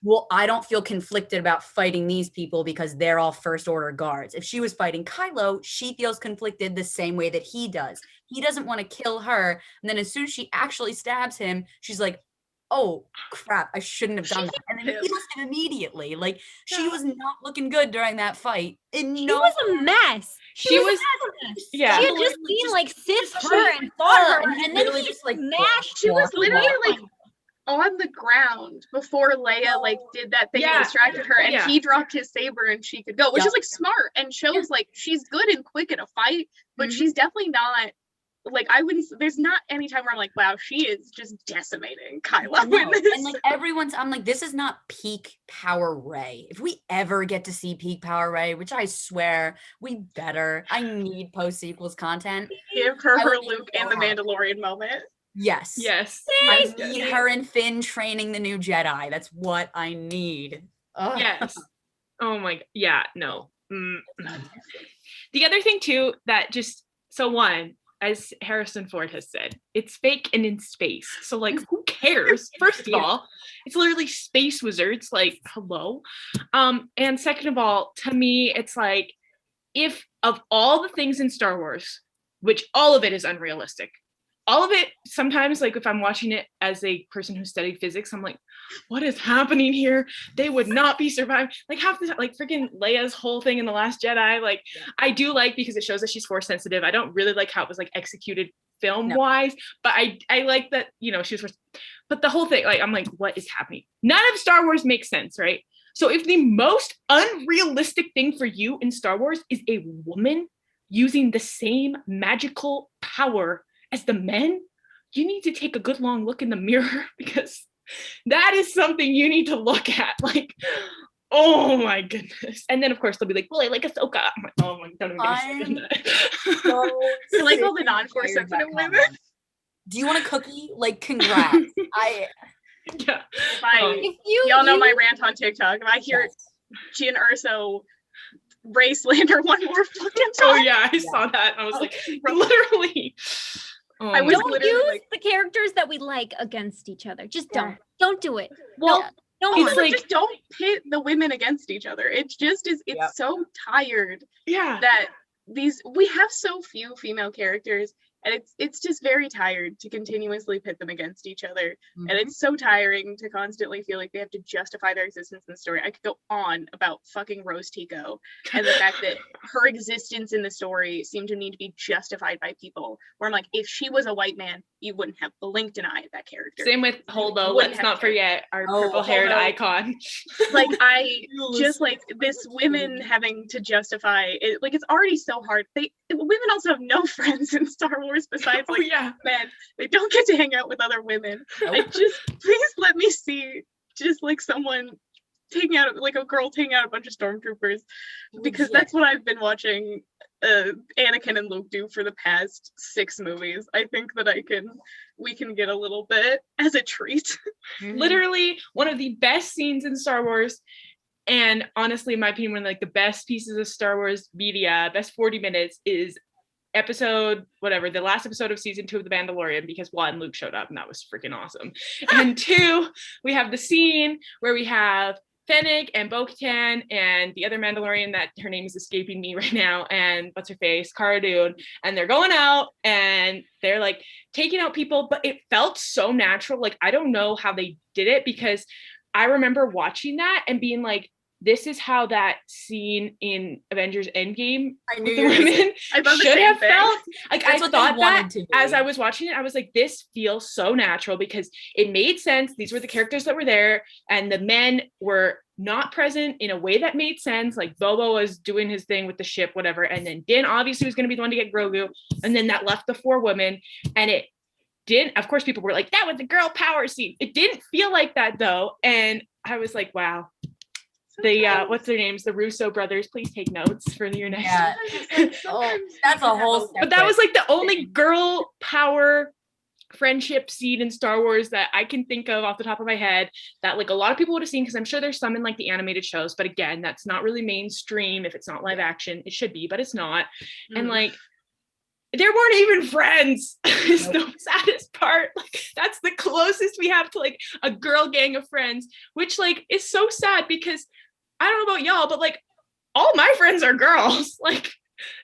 well, I don't feel conflicted about fighting these people because they're all first order guards. If she was fighting Kylo, she feels conflicted the same way that he does. He doesn't want to kill her. And then as soon as she actually stabs him, she's like, oh crap, I shouldn't have done that. And then he kills him immediately. Like she was not looking good during that fight. She was a mess. She was a mess. Yeah. She had just seen like Sith her and fought her, and then he just like mashed. She was literally like on the ground before Leia like did that thing that distracted her, and he dropped his saber and she could go, which is like smart and shows like she's good and quick in a fight, but she's definitely not like, I wouldn't, there's not any time where I'm like, wow, she is just decimating Kylo in this. And like I'm like, this is not peak power Rey. If we ever get to see peak power Rey, which I swear we better, I need post sequels content. Give her Luke in the Mandalorian moment. Yes. I need her and Finn training the new Jedi. That's what I need. Ugh. Yes. Oh my, no. The other thing too, that just, so one, as Harrison Ford has said, it's fake and in space. So like, who cares? First of all, it's literally space wizards. Like, hello. And second of all, to me, it's like, if of all the things in Star Wars, which all of it is unrealistic, all of it, sometimes, like if I'm watching it as a person who studied physics, I'm like, what is happening here? They would not be survived. Like half the, like freaking Leia's whole thing in The Last Jedi, like I do like, because it shows that she's force sensitive. I don't really like how it was like executed film wise, but I like that, you know, she was force, but the whole thing, like, I'm like, what is happening? None of Star Wars makes sense, right? So if the most unrealistic thing for you in Star Wars is a woman using the same magical power as the men, you need to take a good long look in the mirror, because that is something you need to look at. Like, oh my goodness. And then of course they'll be like, well, I like Ahsoka. I'm like, oh my, don't even get me started. So like all the non-force sensitive women. Do you want a cookie? Like, congrats. If y'all know my rant on TikTok, if I hear Jyn Erso Rey slander one more fucking time. Oh yeah, I saw that. I was like, literally. Oh, I was don't use like, the characters that we like against each other. Just don't do it. Well, it's like, just don't pit the women against each other. It just is. It's so tired. That we have so few female characters, and it's just very tired to continuously pit them against each other. And it's so tiring to constantly feel like they have to justify their existence in the story. I could go on about fucking Rose Tico and the fact that her existence in the story seemed to need to be justified by people, where I'm like, if she was a white man, you wouldn't have blinked an eye at that character. Same with Holdo. Let's not forget our purple-haired icon. Like, I just like this women having to justify it. Like, it's already so hard. Women also have no friends in Star Wars besides like men. They don't get to hang out with other women. I just, please let me see just like someone taking out, like a girl taking out a bunch of stormtroopers, because that's what I've been watching Anakin and Luke do for the past 6 movies. I think that we can get a little bit as a treat. Literally one of the best scenes in Star Wars, and honestly, in my opinion, one of like the best pieces of Star Wars media, best 40 minutes, is episode whatever, the last episode of season 2 of The Mandalorian, because 1, Luke showed up and that was freaking awesome, and 2, we have the scene where we have Fennec and Bo-Katan and the other Mandalorian that her name is escaping me right now, and what's her face, Cara Dune, and they're going out and they're like taking out people, but it felt so natural. Like, I don't know how they did it, because I remember watching that and being like, this is how that scene in Avengers Endgame should have felt. Like, I thought that as I was watching it, I was like, this feels so natural, because it made sense. These were the characters that were there, and the men were not present in a way that made sense. Like, Bobo was doing his thing with the ship, whatever, and then Din obviously was going to be the one to get Grogu, and then that left the 4 women, and it didn't. Of course, people were like, that was the girl power scene. It didn't feel like that though, and I was like, wow. The what's their names, the Russo brothers, please take notes for your next that's a whole but that was like the only girl power friendship scene in Star Wars that I can think of off the top of my head that like a lot of people would have seen, because I'm sure there's some in like the animated shows, but again, that's not really mainstream. If it's not live action, it should be, but it's not. And like, they weren't even friends. Is the saddest part. Like, that's the closest we have to like a girl gang of friends, which like is so sad, because I don't know about y'all, but like all my friends are girls. Like,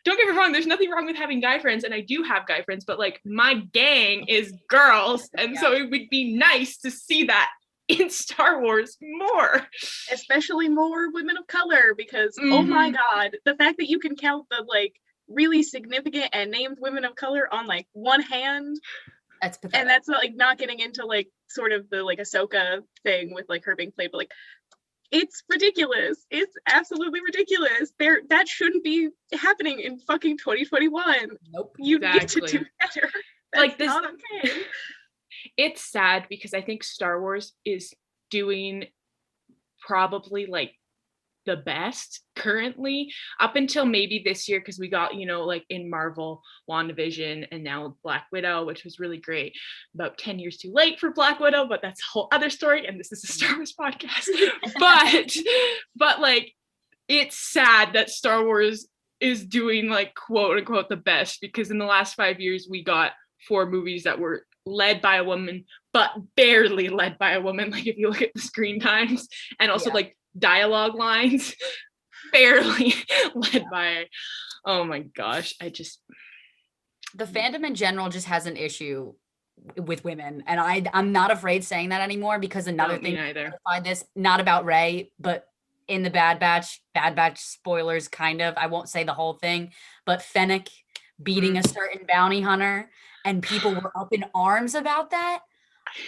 don't get me wrong, there's nothing wrong with having guy friends, and I do have guy friends, but like my gang is girls, and so it would be nice to see that in Star Wars more, especially more women of color, because oh my god, the fact that you can count the like really significant and named women of color on like one hand, that's pathetic. And that's like not getting into like sort of the like Ahsoka thing with like her being played, but like it's ridiculous. It's absolutely ridiculous. That shouldn't be happening in fucking 2021. Nope. You need to Exactly. do better. That's Like this, not okay. it's sad because I think Star Wars is doing probably like the best currently up until maybe this year, because we got, you know, like in Marvel, WandaVision, and now Black Widow, which was really great. About 10 years too late for Black Widow, but that's a whole other story, and this is a Star Wars podcast. but like, it's sad that Star Wars is doing like quote unquote the best, because in the last 5 years we got 4 movies that were led by a woman, but barely led by a woman. Like if you look at the screen times and also like dialogue lines, barely led by. Oh my gosh, the fandom in general just has an issue with women, and I'm not afraid saying that anymore, because another thing I this not about Rey, but in the Bad Batch spoilers, kind of, I won't say the whole thing, but Fennec beating a certain bounty hunter, and people were up in arms about that.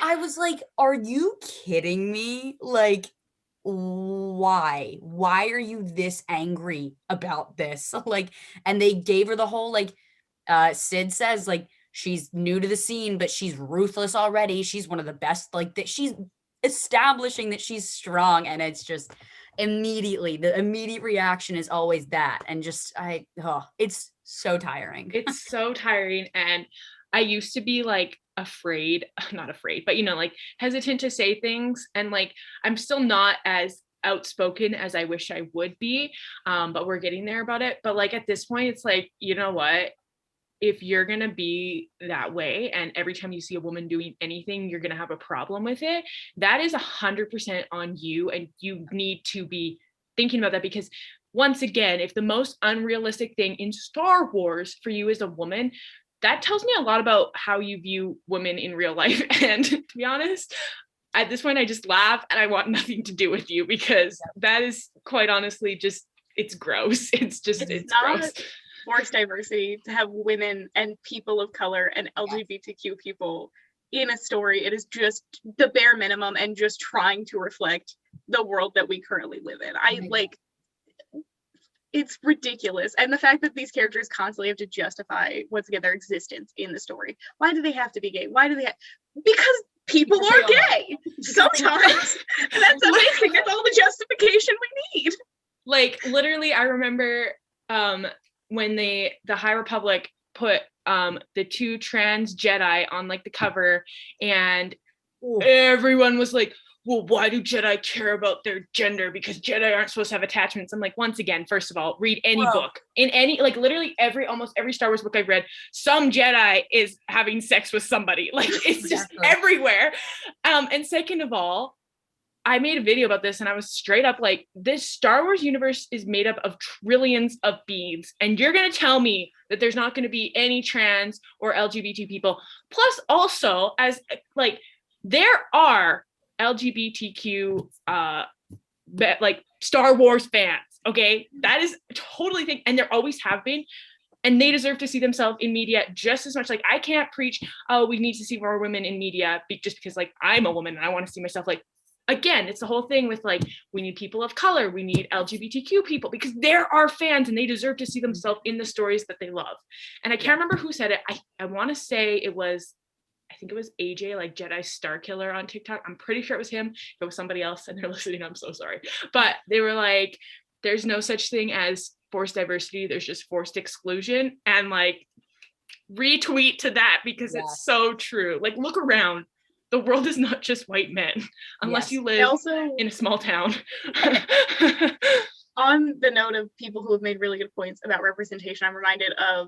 I was like, are you kidding me? Like, why are you this angry about this? Like, and they gave her the whole, like, Sid says, like, she's new to the scene, but she's ruthless already. She's one of the best, like, that she's establishing that she's strong. And it's just immediately, the immediate reaction is always that. And just, it's so tiring. It's so tiring. And I used to be like not afraid, but, you know, like hesitant to say things. And like, I'm still not as outspoken as I wish I would be. But we're getting there about it. But like, at this point, it's like, you know what? If you're going to be that way, and every time you see a woman doing anything, you're going to have a problem with it, that is 100% on you. And you need to be thinking about that, because once again, if the most unrealistic thing in Star Wars for you is a woman, that tells me a lot about how you view women in real life. And to be honest, at this point, I just laugh and I want nothing to do with you, because that is quite honestly just, it's gross. It's gross. Forced diversity to have women and people of color and LGBTQ people in a story. It is just the bare minimum, and just trying to reflect the world that we currently live in. It's ridiculous. And the fact that these characters constantly have to justify, once again, their existence in the story. Why do they have to be gay? Because people are gay sometimes. And that's amazing. That's all the justification we need. Like, literally, I remember when the High Republic put the 2 trans Jedi on like the cover, and everyone was like, well, why do Jedi care about their gender? Because Jedi aren't supposed to have attachments. I'm like, once again, first of all, read any book. In any, like, literally almost every Star Wars book I've read, some Jedi is having sex with somebody. Like, it's just everywhere. And second of all, I made a video about this, and I was straight up like, this Star Wars universe is made up of trillions of beings, and you're going to tell me that there's not going to be any trans or LGBT people. Plus, also, as like, there are LGBTQ like Star Wars fans, okay? That is totally thing, and there always have been, and they deserve to see themselves in media just as much. Like, I can't preach, oh, we need to see more women in media just because like I'm a woman and I want to see myself. Like, again, it's the whole thing with like, we need people of color, we need LGBTQ people, because there are fans and they deserve to see themselves in the stories that they love. And I can't remember who said it. I want to say I think it was AJ, like Jedi Star Killer on TikTok. I'm pretty sure it was him. If it was somebody else and they're listening, I'm so sorry. But they were like, there's no such thing as forced diversity. There's just forced exclusion. And like, retweet to that, because it's so true. Like, look around. The world is not just white men, unless you live in a small town. On the note of people who have made really good points about representation, I'm reminded of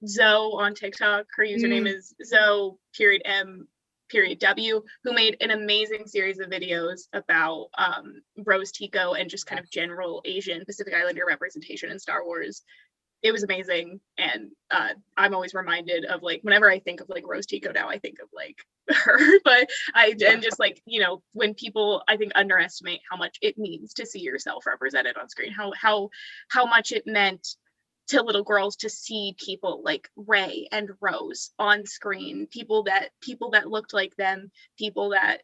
Zoe on TikTok. Her username is Zoe.M.W, who made an amazing series of videos about Rose Tico and just kind of general Asian Pacific Islander representation in Star Wars. It was amazing, and I'm always reminded of, like, whenever I think of like Rose Tico now, I think of like her. But and just like, you know, when people, I think, underestimate how much it means to see yourself represented on screen, how much it meant to little girls to see people like Rey and Rose on screen, people that looked like them, people that,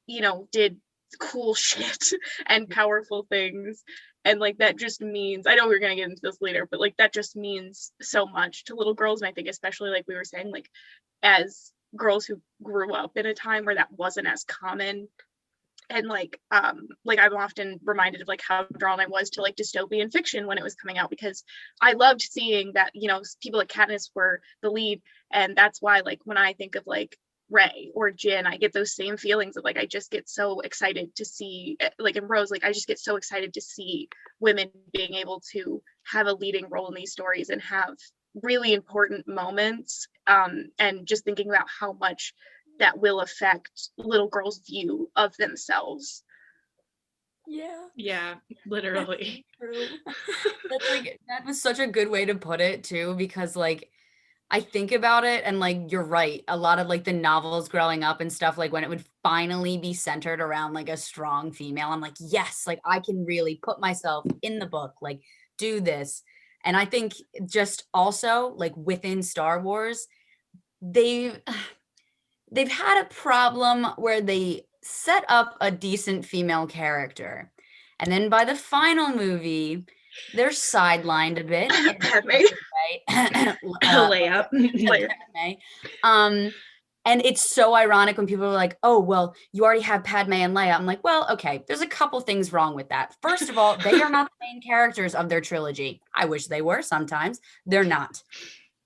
you know, did cool shit and powerful things. And like that just means, I know we're gonna get into this later, but like that just means so much to little girls. And I think especially like we were saying, like as girls who grew up in a time where that wasn't as common. And like I'm often reminded of like how drawn I was to like dystopian fiction when it was coming out, because I loved seeing that, you know, people like Katniss were the lead. And that's why like when I think of like Rey or Jin, I get those same feelings of like I just get so excited to see, like in Rose, like I just get so excited to see women being able to have a leading role in these stories and have really important moments, and just thinking about how much that will affect little girls' view of themselves. Yeah, literally. True. That's like, that was such a good way to put it too, because like I think about it and like you're right, a lot of like the novels growing up and stuff, like when it would finally be centered around like a strong female, I'm like, yes, like I can really put myself in the book, like do this. And I think just also like within Star Wars, they've had a problem where they set up a decent female character, and then by the final movie they're sidelined a bit. Layup. And it's so ironic when people are like, oh, well, you already have Padme and Leia. I'm like, well, okay, there's a couple things wrong with that. First of all, they are not the main characters of their trilogy. I wish they were sometimes. They're not.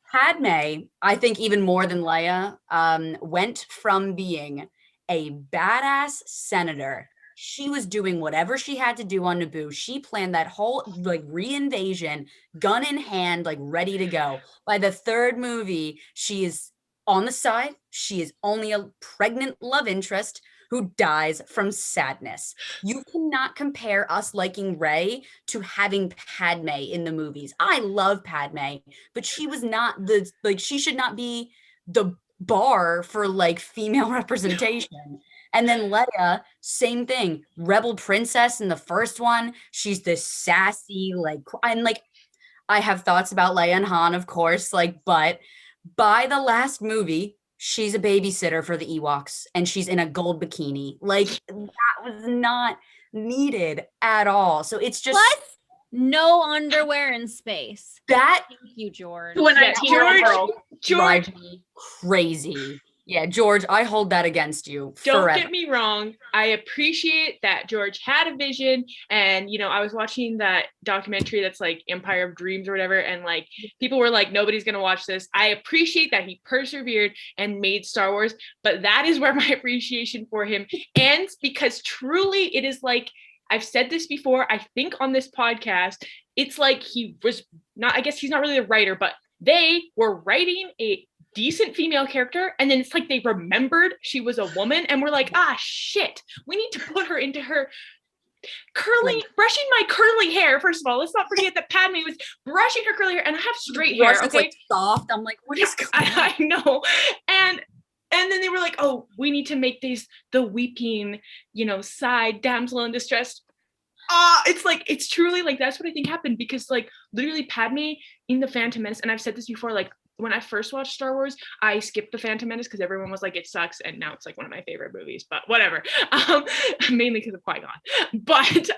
Padme, I think even more than Leia, went from being a badass senator. She was doing whatever she had to do on Naboo. She planned that whole like re-invasion, gun in hand, like ready to go. By the third movie, she is on the side. She is only a pregnant love interest who dies from sadness. You cannot compare us liking Rey to having Padme in the movies. I love Padme, but she was not the, like, she should not be the bar for like female representation. And then Leia, same thing. Rebel princess in the first one. She's this sassy, like, I'm like, I have thoughts about Leia and Han, of course, like, but by the last movie, she's a babysitter for the Ewoks and she's in a gold bikini. Like, that was not needed at all. So it's just Plus, no underwear in space. that. Thank you, George. To a 19-year-old girl. George, Me crazy. Yeah, George, I hold that against you don't forever. get me wrong. I appreciate that George had a vision. And, you know, I was watching that documentary that's like Empire of Dreams or whatever. And like people were like, nobody's going to watch this. I appreciate that he persevered and made Star Wars. But that is where my appreciation for him ends, because truly it is like, I've said this before, I think on this podcast, it's like he was not, I guess he's not really a writer, but they were writing a decent female character, and then it's like they remembered she was a woman and we're like, ah shit, we need to put her into her curly, like, brushing my curly hair. First of all, let's not forget that Padme was brushing her curly hair, and I have straight hair, okay? Like soft. I'm like, what is going on? I know. And then they were like, oh, we need to make these the weeping, you know, side damsel in distress. It's like, it's truly like, that's what I think happened, because like literally Padme in the Phantom Menace, and I've said this before, like when I first watched Star Wars, I skipped the Phantom Menace because everyone was like, it sucks, and now it's like one of my favorite movies, but whatever. Mainly because of Qui-Gon. But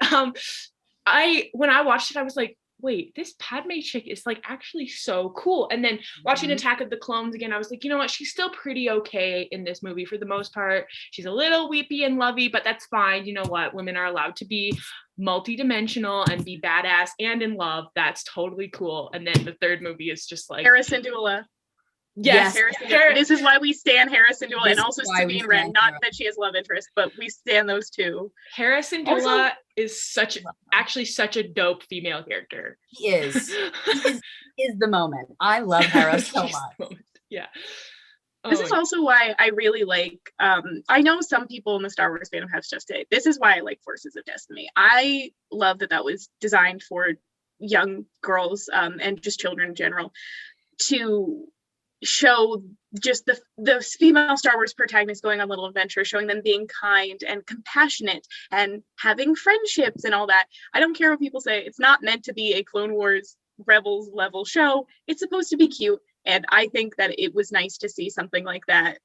when I watched it, I was like, wait, this Padme chick is like actually so cool. And then watching Attack of the Clones again, I was like, you know what? She's still pretty okay in this movie for the most part. She's a little weepy and lovey, but that's fine. You know what? Women are allowed to be multi-dimensional and be badass and in love. That's totally cool. And then the third movie is just like Hera Syndulla. Yes, this is why we stan Hera Syndulla, and also Sabine Wren. Not that she has love interest, but we stan those two. Hera Syndulla is actually such a dope female character. He is. He is the moment. I love Hera so much. Yeah. This is also why I really like, I know some people in the Star Wars fandom have stuff to say. This is why I like Forces of Destiny. I love that was designed for young girls, and just children in general, to show just the female Star Wars protagonists going on little adventures, showing them being kind and compassionate and having friendships and all that. I don't care what people say. It's not meant to be a Clone Wars Rebels level show. It's supposed to be cute. And I think that it was nice to see something like that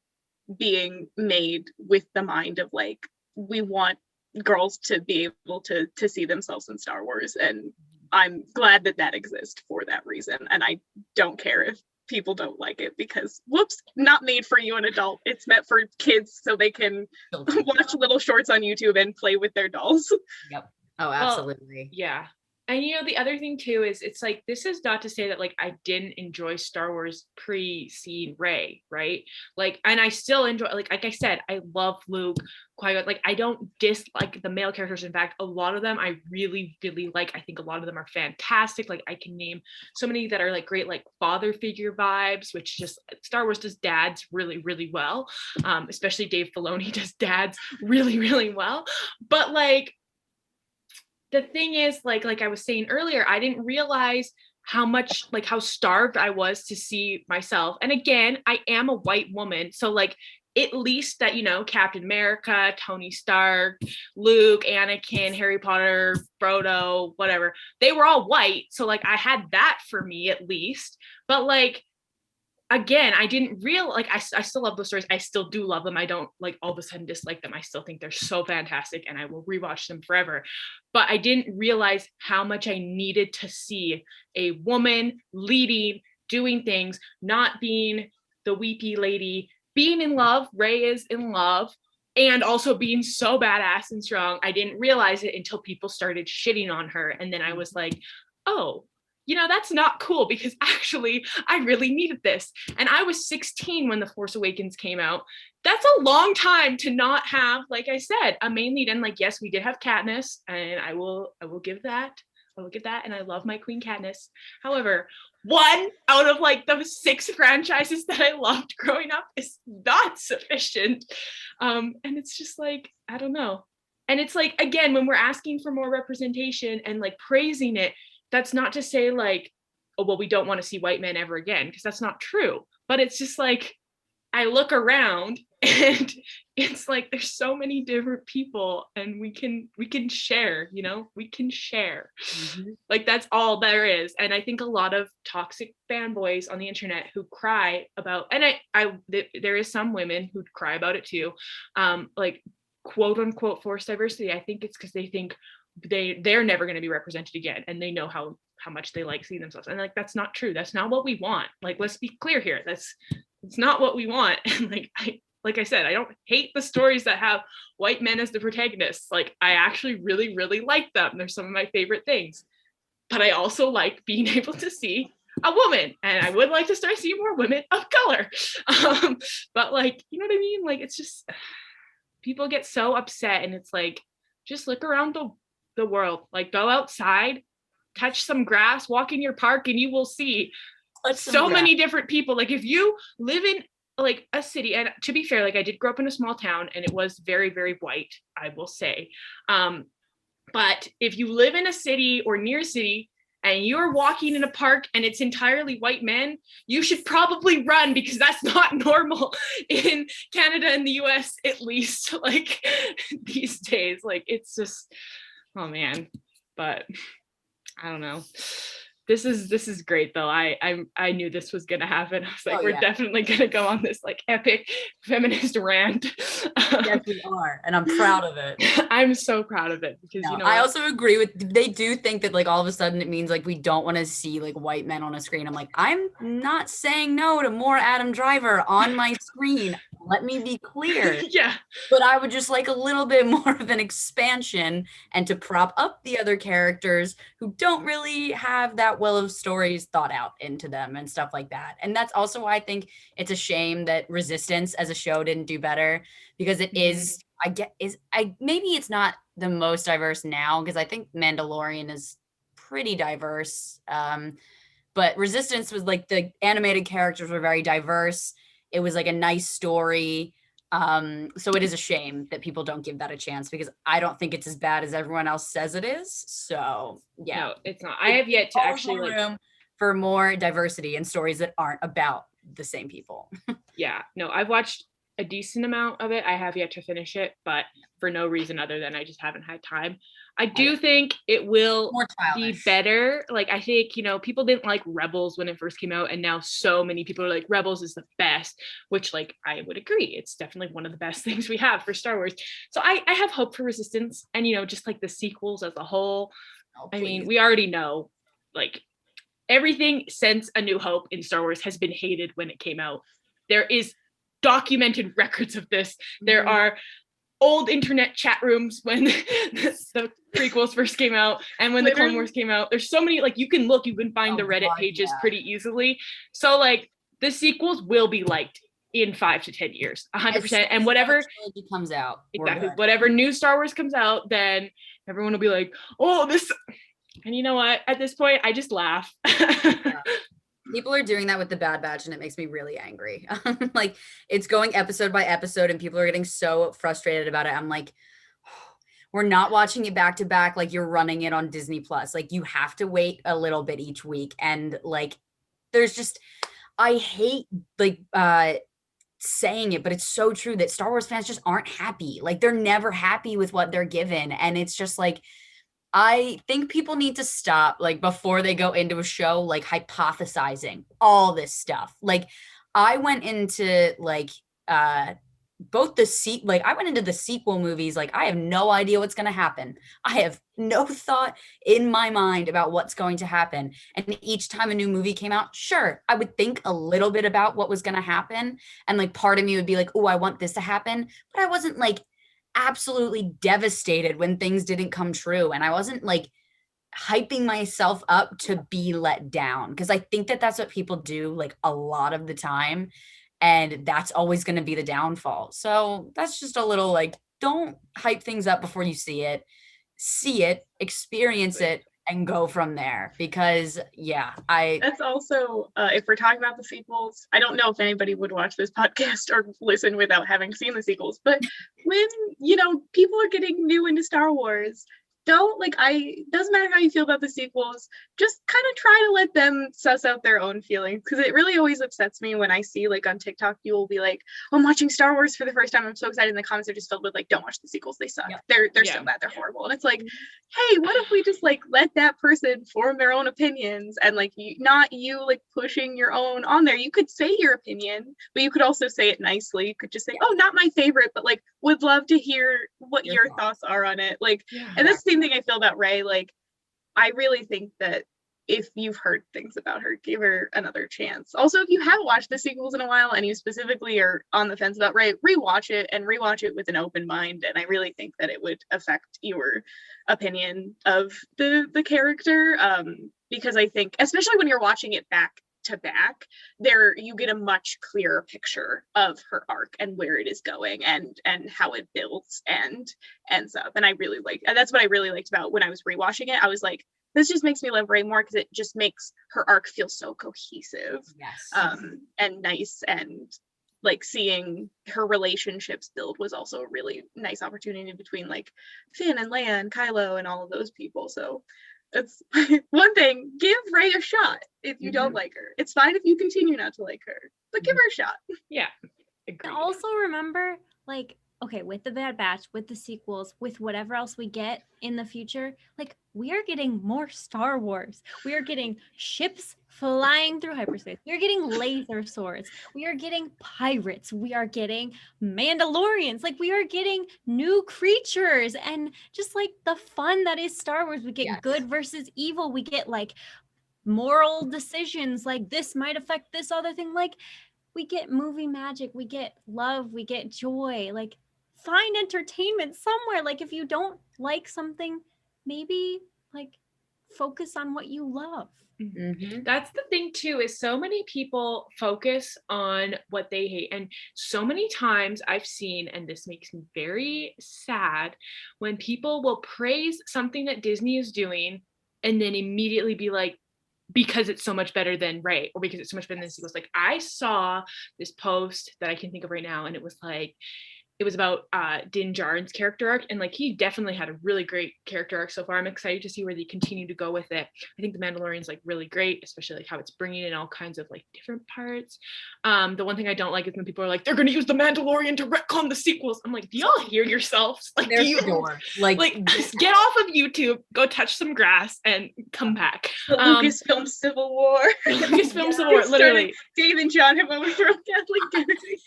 being made with the mind of like, we want girls to be able to see themselves in Star Wars. And I'm glad that that exists for that reason. And I don't care if people don't like it, because whoops, not made for you, an adult. It's meant for kids so they can watch little shorts on YouTube and play with their dolls. Yep. Oh, absolutely. Well, yeah. And the other thing too is, it's like, this is not to say that like I didn't enjoy Star Wars pre-seeing Rey, right? Like, and I still enjoy, like I said, I love Luke, Qui-Gon. Like, I don't dislike the male characters. In fact, a lot of them I really, really like. I think a lot of them are fantastic. Like, I can name so many that are like great, like father figure vibes, which just Star Wars does dads really, really well. Especially Dave Filoni does dads really, really well. But like, the thing is, like I was saying earlier, I didn't realize how much, like how starved I was to see myself. And again, I am a white woman. So like, at least that, Captain America, Tony Stark, Luke, Anakin, Harry Potter, Frodo, whatever, they were all white. So like, I had that for me at least. But like, again, I didn't like, I still love those stories. I still do love them. I don't like all of a sudden dislike them. I still think they're so fantastic and I will rewatch them forever. But I didn't realize how much I needed to see a woman leading, doing things, not being the weepy lady, being in love. Rey is in love, and also being so badass and strong. I didn't realize it until people started shitting on her. And then I was like, oh, that's not cool, because actually I really needed this. And I was 16 when The Force Awakens came out. That's a long time to not have, like I said, a main lead. And like, yes, we did have Katniss, and I will give that. I will give that. And I love my Queen Katniss. However, one out of like the 6 franchises that I loved growing up is not sufficient. And it's just like, I don't know. And it's like, again, when we're asking for more representation and like praising it, that's not to say like, oh, well, we don't want to see white men ever again, because that's not true. But it's just like, I look around and it's like, there's so many different people, and we can share, we can share. Mm-hmm. Like, that's all there is. And I think a lot of toxic fanboys on the internet who cry about, and there is some women who cry about it too, like quote unquote forced diversity. I think it's because they think they're never going to be represented again, and they know how much they like seeing themselves, and like, that's not true. That's not what we want. Like, let's be clear here, it's not what we want. And like I said, I don't hate the stories that have white men as the protagonists. Like, I actually really, really like them. They're some of my favorite things. But I also like being able to see a woman, and I would like to start seeing more women of color. But like, you know what I mean? Like, it's just, people get so upset, and it's like, just look around the world. Like, go outside, touch some grass, walk in your park, and you will see so many different people. Like, if you live in like a city, and to be fair, like, I did grow up in a small town, and it was very, very white, I will say. But if you live in a city or near a city, and you're walking in a park and it's entirely white men, you should probably run, because that's not normal in Canada and the US, at least, like, these days. Like, it's just, oh man. But I don't know. This is great though. I knew this was gonna happen. I was like, we're definitely gonna go on this like epic feminist rant. Yes, we are, and I'm proud of it. I'm so proud of it, because I also agree with, they do think that like all of a sudden it means like we don't want to see like white men on a screen. I'm like, I'm not saying no to more Adam Driver on my screen. Let me be clear. Yeah. But I would just like a little bit more of an expansion, and to prop up the other characters who don't really have that well of stories thought out into them and stuff like that. And that's also why I think it's a shame that Resistance as a show didn't do better, because it is, maybe it's not the most diverse now, because I think Mandalorian is pretty diverse. But Resistance was like, the animated characters were very diverse. It was like a nice story. So it is a shame that people don't give that a chance, because I don't think it's as bad as everyone else says it is. So yeah, no, it's not. I have yet to actually room for more diversity in stories that aren't about the same people. Yeah, no, I've watched a decent amount of it. I have yet to finish it, but for no reason other than I just haven't had time. I do think it will be better. Like, I think, you know, people didn't like Rebels when it first came out, and now so many people are like, Rebels is the best, which, like, I would agree. It's definitely one of the best things we have for Star Wars. So I have hope for Resistance, and, you know, just like the sequels as a whole. I mean, we already know, like, everything since A New Hope in Star Wars has been hated when it came out. There is documented records of this. There are old internet chat rooms when the prequels first came out and when the Clone Wars came out. There's so many, like, you can find the Reddit pages pretty easily. So, like, the sequels will be liked in 5 to 10 years, 100%. And whatever comes out, exactly, whatever new Star Wars comes out, then everyone will be like, oh, this. And you know what? At this point, I just laugh. People are doing that with the Bad Batch, and it makes me really angry. Like, it's going episode by episode, and people are getting so frustrated about it. I'm like, we're not watching it back to back like you're running it on Disney Plus. Like, you have to wait a little bit each week. And, like, there's just, I hate, like, saying it, but it's so true that Star Wars fans just aren't happy. Like, they're never happy with what they're given. And it's just like, I think people need to stop, like, before they go into a show, like, hypothesizing all this stuff. Like, I went into, like, I went into the sequel movies, like, I have no idea what's going to happen. I have no thought in my mind about what's going to happen. And each time a new movie came out, sure, I would think a little bit about what was going to happen. And, like, part of me would be like, oh, I want this to happen. But I wasn't, like, absolutely devastated when things didn't come true, and I wasn't, like, hyping myself up to be let down, because I think that that's what people do, like, a lot of the time, and that's always going to be the downfall. So that's just a little, like, don't hype things up before you see it, experience it, and go from there. Because that's also if we're talking about the sequels, I don't know if anybody would watch this podcast or listen without having seen the sequels, but when, you know, people are getting new into Star Wars, doesn't matter how you feel about the sequels, just kind of try to let them suss out their own feelings, because it really always upsets me when I see, like, on TikTok, you will be like, oh, I'm watching Star Wars for the first time, I'm so excited, and the comments are just filled with, like, don't watch the sequels, they suck. They're so bad, they're horrible. And it's like, hey, what if we just, like, let that person form their own opinions, and, like, not you, like, pushing your own on there. You could say your opinion, but you could also say it nicely. You could just say, oh, not my favorite, but, like, would love to hear what your thoughts are on it. Like, and that's the same thing I feel about Rey. Like, I really think that if you've heard things about her, give her another chance. Also, if you haven't watched the sequels in a while and you specifically are on the fence about Rey, rewatch it with an open mind. And I really think that it would affect your opinion of the character. Because I think, especially when you're watching it back to back, there you get a much clearer picture of her arc and where it is going and how it builds and stuff. And that's what I really liked about when I was rewatching it. I was like, this just makes me love Rey more, because it just makes her arc feel so cohesive. And nice, and, like, seeing her relationships build was also a really nice opportunity between, like, Finn and Leia and Kylo and all of those people. So it's one thing, give Rey a shot if you don't like her. It's fine if you continue not to like her, but give her a shot. Yeah. Agreed. And also remember, like, okay, with the Bad Batch, with the sequels, with whatever else we get in the future, like, we are getting more Star Wars. We are getting ships flying through hyperspace. We are getting laser swords. We are getting pirates. We are getting Mandalorians. Like, we are getting new creatures and just, like, the fun that is Star Wars. We get good versus evil. We get, like, moral decisions, like, this might affect this other thing. Like, we get movie magic. We get love. We get joy. Like, find entertainment somewhere. Like, if you don't like something, maybe, like, focus on what you love. That's the thing too, is so many people focus on what they hate, and so many times I've seen, and this makes me very sad, when people will praise something that Disney is doing and then immediately be like, because it's so much better than Rey, or because it's so much better than the sequels. Like, I saw this post that I can think of right now, and it was it was about Din Djarin's character arc, and like he definitely had a really great character arc so far. I'm excited to see where they continue to go with it. I think The Mandalorian's like really great, especially like how it's bringing in all kinds of like different parts. The one thing I don't like is when people are like, they're going to use The Mandalorian to retcon the sequels. I'm like, do y'all hear yourselves? Like, do you like just get off of YouTube, go touch some grass, and come back. The Lucasfilm Civil War. Lucasfilm Civil War, literally. Dave and John have overthrown Kathleen Kennedy.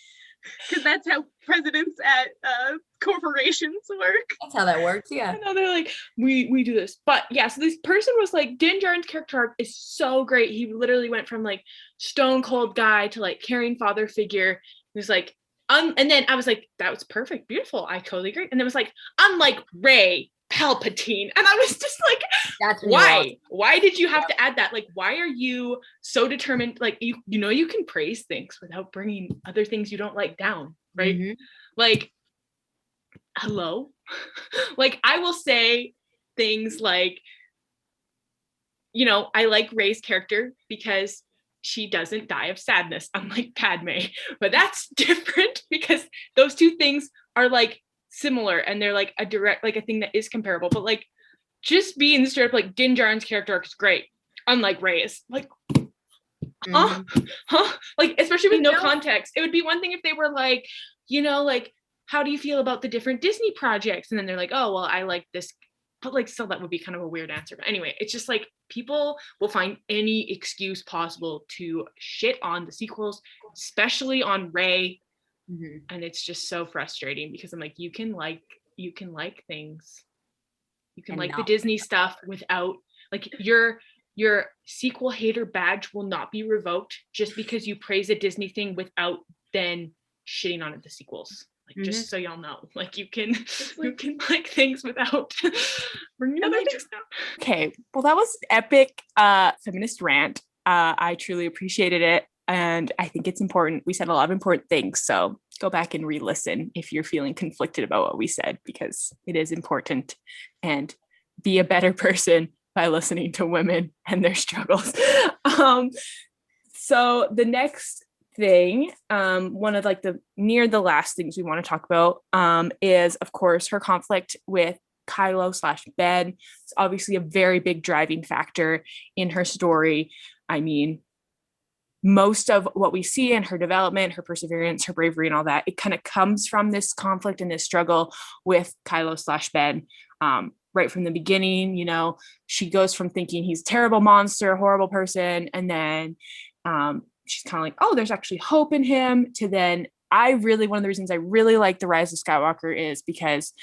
Because that's how presidents at corporations work. That's how that works, yeah. I know, they're like, we do this. But yeah, so this person was like, Din Djarin's character arc is so great. He literally went from like stone cold guy to like caring father figure. He was like, and then I was like, that was perfect, beautiful. I totally agree. And then it was like, unlike Rey, Palpatine. And I was just like, that's why? Why did you have to add that? Like, why are you so determined? Like, you know, you can praise things without bringing other things you don't like down, right? Mm-hmm. Like, hello? Like, I will say things like, you know, I like Rey's character because she doesn't die of sadness, unlike Padme. But that's different because those two things are like similar, and they're like a direct, like a thing that is comparable. But like, just being straight up like Din Djarin's character arc is great, unlike Rey's. Like, like, especially with no context. It would be one thing if they were like, you know, like, how do you feel about the different Disney projects? And then they're like, oh, well, I like this. But like, still, that would be kind of a weird answer. But anyway, it's just like people will find any excuse possible to shit on the sequels, especially on Rey. Mm-hmm. And it's just so frustrating because I'm like, you can like things, you can like the Disney stuff without, like, your sequel hater badge will not be revoked just because you praise a Disney thing without then shitting on it, the sequels. Like, just so y'all know, like, you can like things without bringing other things down. Okay, well, that was epic feminist rant. I truly appreciated it. And I think it's important. We said a lot of important things. So go back and re-listen if you're feeling conflicted about what we said, because it is important. And be a better person by listening to women and their struggles. So the next thing, one of like the last things we want to talk about is, of course, her conflict with Kylo/Ben. It's obviously a very big driving factor in her story. I mean, most of what we see in her development, her perseverance, her bravery, and all that, it kind of comes from this conflict and this struggle with Kylo/Ben. Right from the beginning, you know, she goes from thinking he's a terrible monster, a horrible person, and then she's kind of like, oh, there's actually hope in him, to then one of the reasons I really like The Rise of Skywalker is because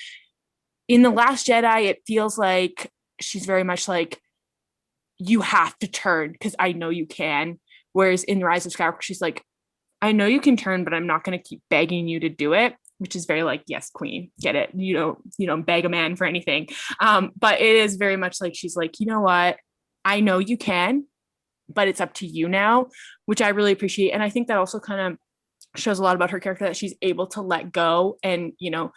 in The Last Jedi, it feels like she's very much like, you have to turn because I know you can. Whereas in The Rise of Skywalker, she's like, I know you can turn, but I'm not going to keep begging you to do it, which is very like, yes, queen, get it. You don't beg a man for anything. But it is very much like, she's like, you know what? I know you can, but it's up to you now, which I really appreciate. And I think that also kind of shows a lot about her character, that she's able to let go and, you know,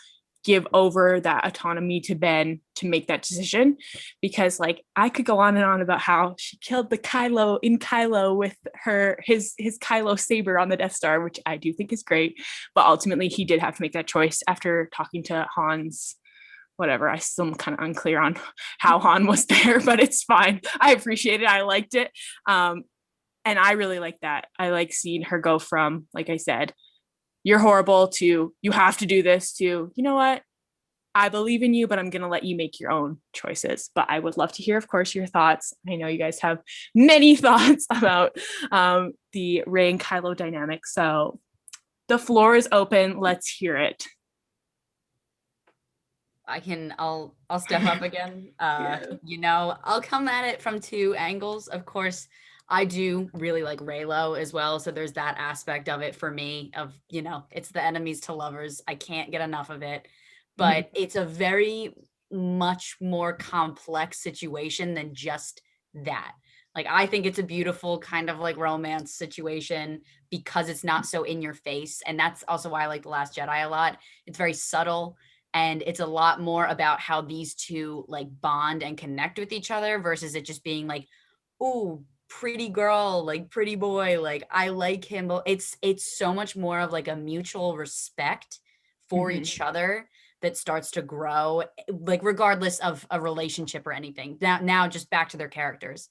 give over that autonomy to Ben to make that decision. Because like, I could go on and on about how she killed the Kylo with his Kylo saber on the Death Star, which I do think is great, but ultimately he did have to make that choice after talking to Han's whatever. I still am kind of unclear on how Han was there, but it's fine. I appreciate it. I liked it. And I really like that. I like seeing her go from, like I said, you're horrible, to you have to do this, to, you know what, I believe in you, but I'm going to let you make your own choices. But I would love to hear, of course, your thoughts. I know you guys have many thoughts about the Rey and Kylo dynamic. So the floor is open. Let's hear it. I'll step up again. You know, I'll come at it from two angles. Of course, I do really like Reylo as well. So there's that aspect of it for me of, you know, it's the enemies to lovers. I can't get enough of it, but it's a very much more complex situation than just that. Like, I think it's a beautiful kind of like romance situation because it's not so in your face. And that's also why I like The Last Jedi a lot. It's very subtle. And it's a lot more about how these two like bond and connect with each other versus it just being like, ooh, pretty girl, like pretty boy, like I like him. It's so much more of like a mutual respect for each other that starts to grow, like regardless of a relationship or anything. Now just back to their characters.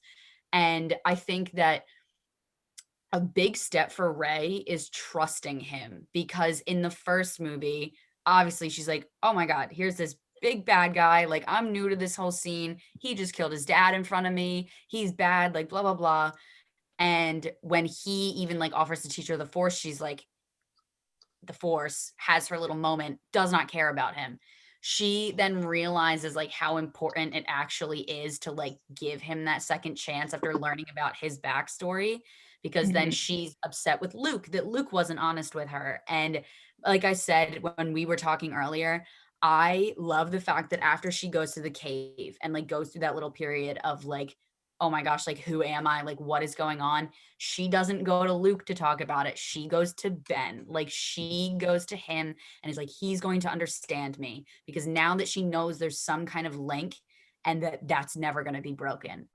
And I think that a big step for Rey is trusting him, because in the first movie, obviously she's like, oh my God, here's this big bad guy. Like, I'm new to this whole scene. He just killed his dad in front of me. He's bad, like blah, blah, blah. And when he even like offers to teach her the Force, she's like, the Force, has her little moment, does not care about him. She then realizes like how important it actually is to like give him that second chance after learning about his backstory, because then she's upset with Luke that Luke wasn't honest with her. And like I said when we were talking earlier, I love the fact that after she goes to the cave and like goes through that little period of like, oh my gosh, like who am I? Like what is going on? She doesn't go to Luke to talk about it. She goes to Ben. Like she goes to him and is like, he's going to understand me, because now that she knows there's some kind of link and that's never going to be broken.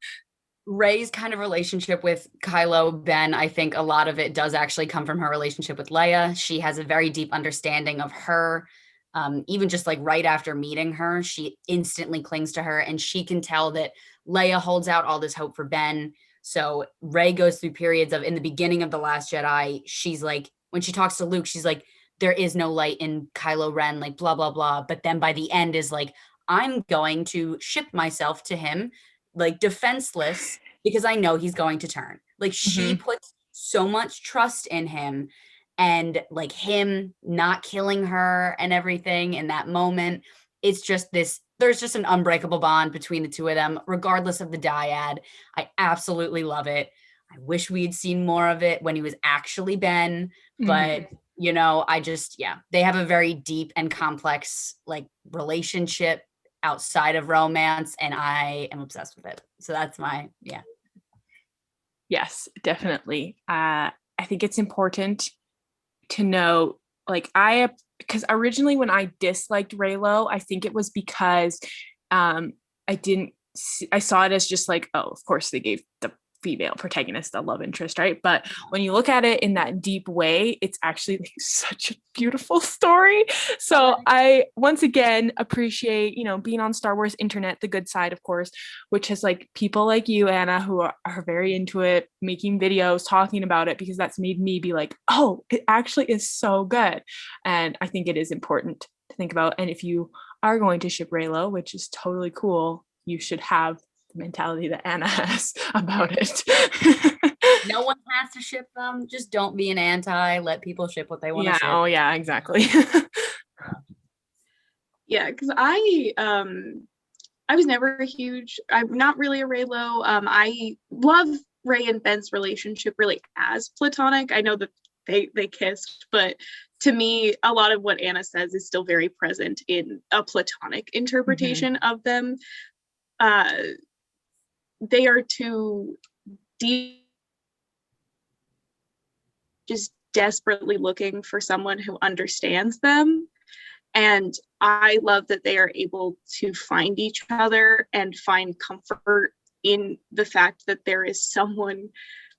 Rey's kind of relationship with Kylo Ben, I think a lot of it does actually come from her relationship with Leia. She has a very deep understanding of her. Even just like right after meeting her, she instantly clings to her, and she can tell that Leia holds out all this hope for Ben. So Rey goes through periods of, in the beginning of The Last Jedi, she's like, when she talks to Luke, she's like, there is no light in Kylo Ren, like blah, blah, blah. But then by the end is like, I'm going to ship myself to him, like defenseless, because I know he's going to turn. Like she puts so much trust in him, and like him not killing her and everything in that moment. It's just this, there's just an unbreakable bond between the two of them, regardless of the dyad. I absolutely love it. I wish we had seen more of it when he was actually Ben, but you know, I just, yeah, they have a very deep and complex like relationship outside of romance, and I am obsessed with it. So that's my, yeah. Yes, definitely. I think it's important to know, like because originally when I disliked Reylo, I think it was because I saw it as just like, oh, of course they gave the female protagonist a love interest, right? But when you look at it in that deep way, it's actually like such a beautiful story. So I once again appreciate, you know, being on Star Wars internet, the good side, of course, which has like people like you, Anna, who are very into it, making videos, talking about it, because that's made me be like, oh, it actually is so good. And I think it is important to think about. And if you are going to ship Reylo, which is totally cool, you should have the mentality that Anna has about it. No one has to ship them. Just don't be an anti. Let people ship what they want to ship. Oh yeah, exactly. Yeah, because I was never a huge, I'm not really a Reylo. I love Rey and Ben's relationship really as platonic. I know that they kissed, but to me, a lot of what Anna says is still very present in a platonic interpretation of them. They are two deep, just desperately looking for someone who understands them. And I love that they are able to find each other and find comfort in the fact that there is someone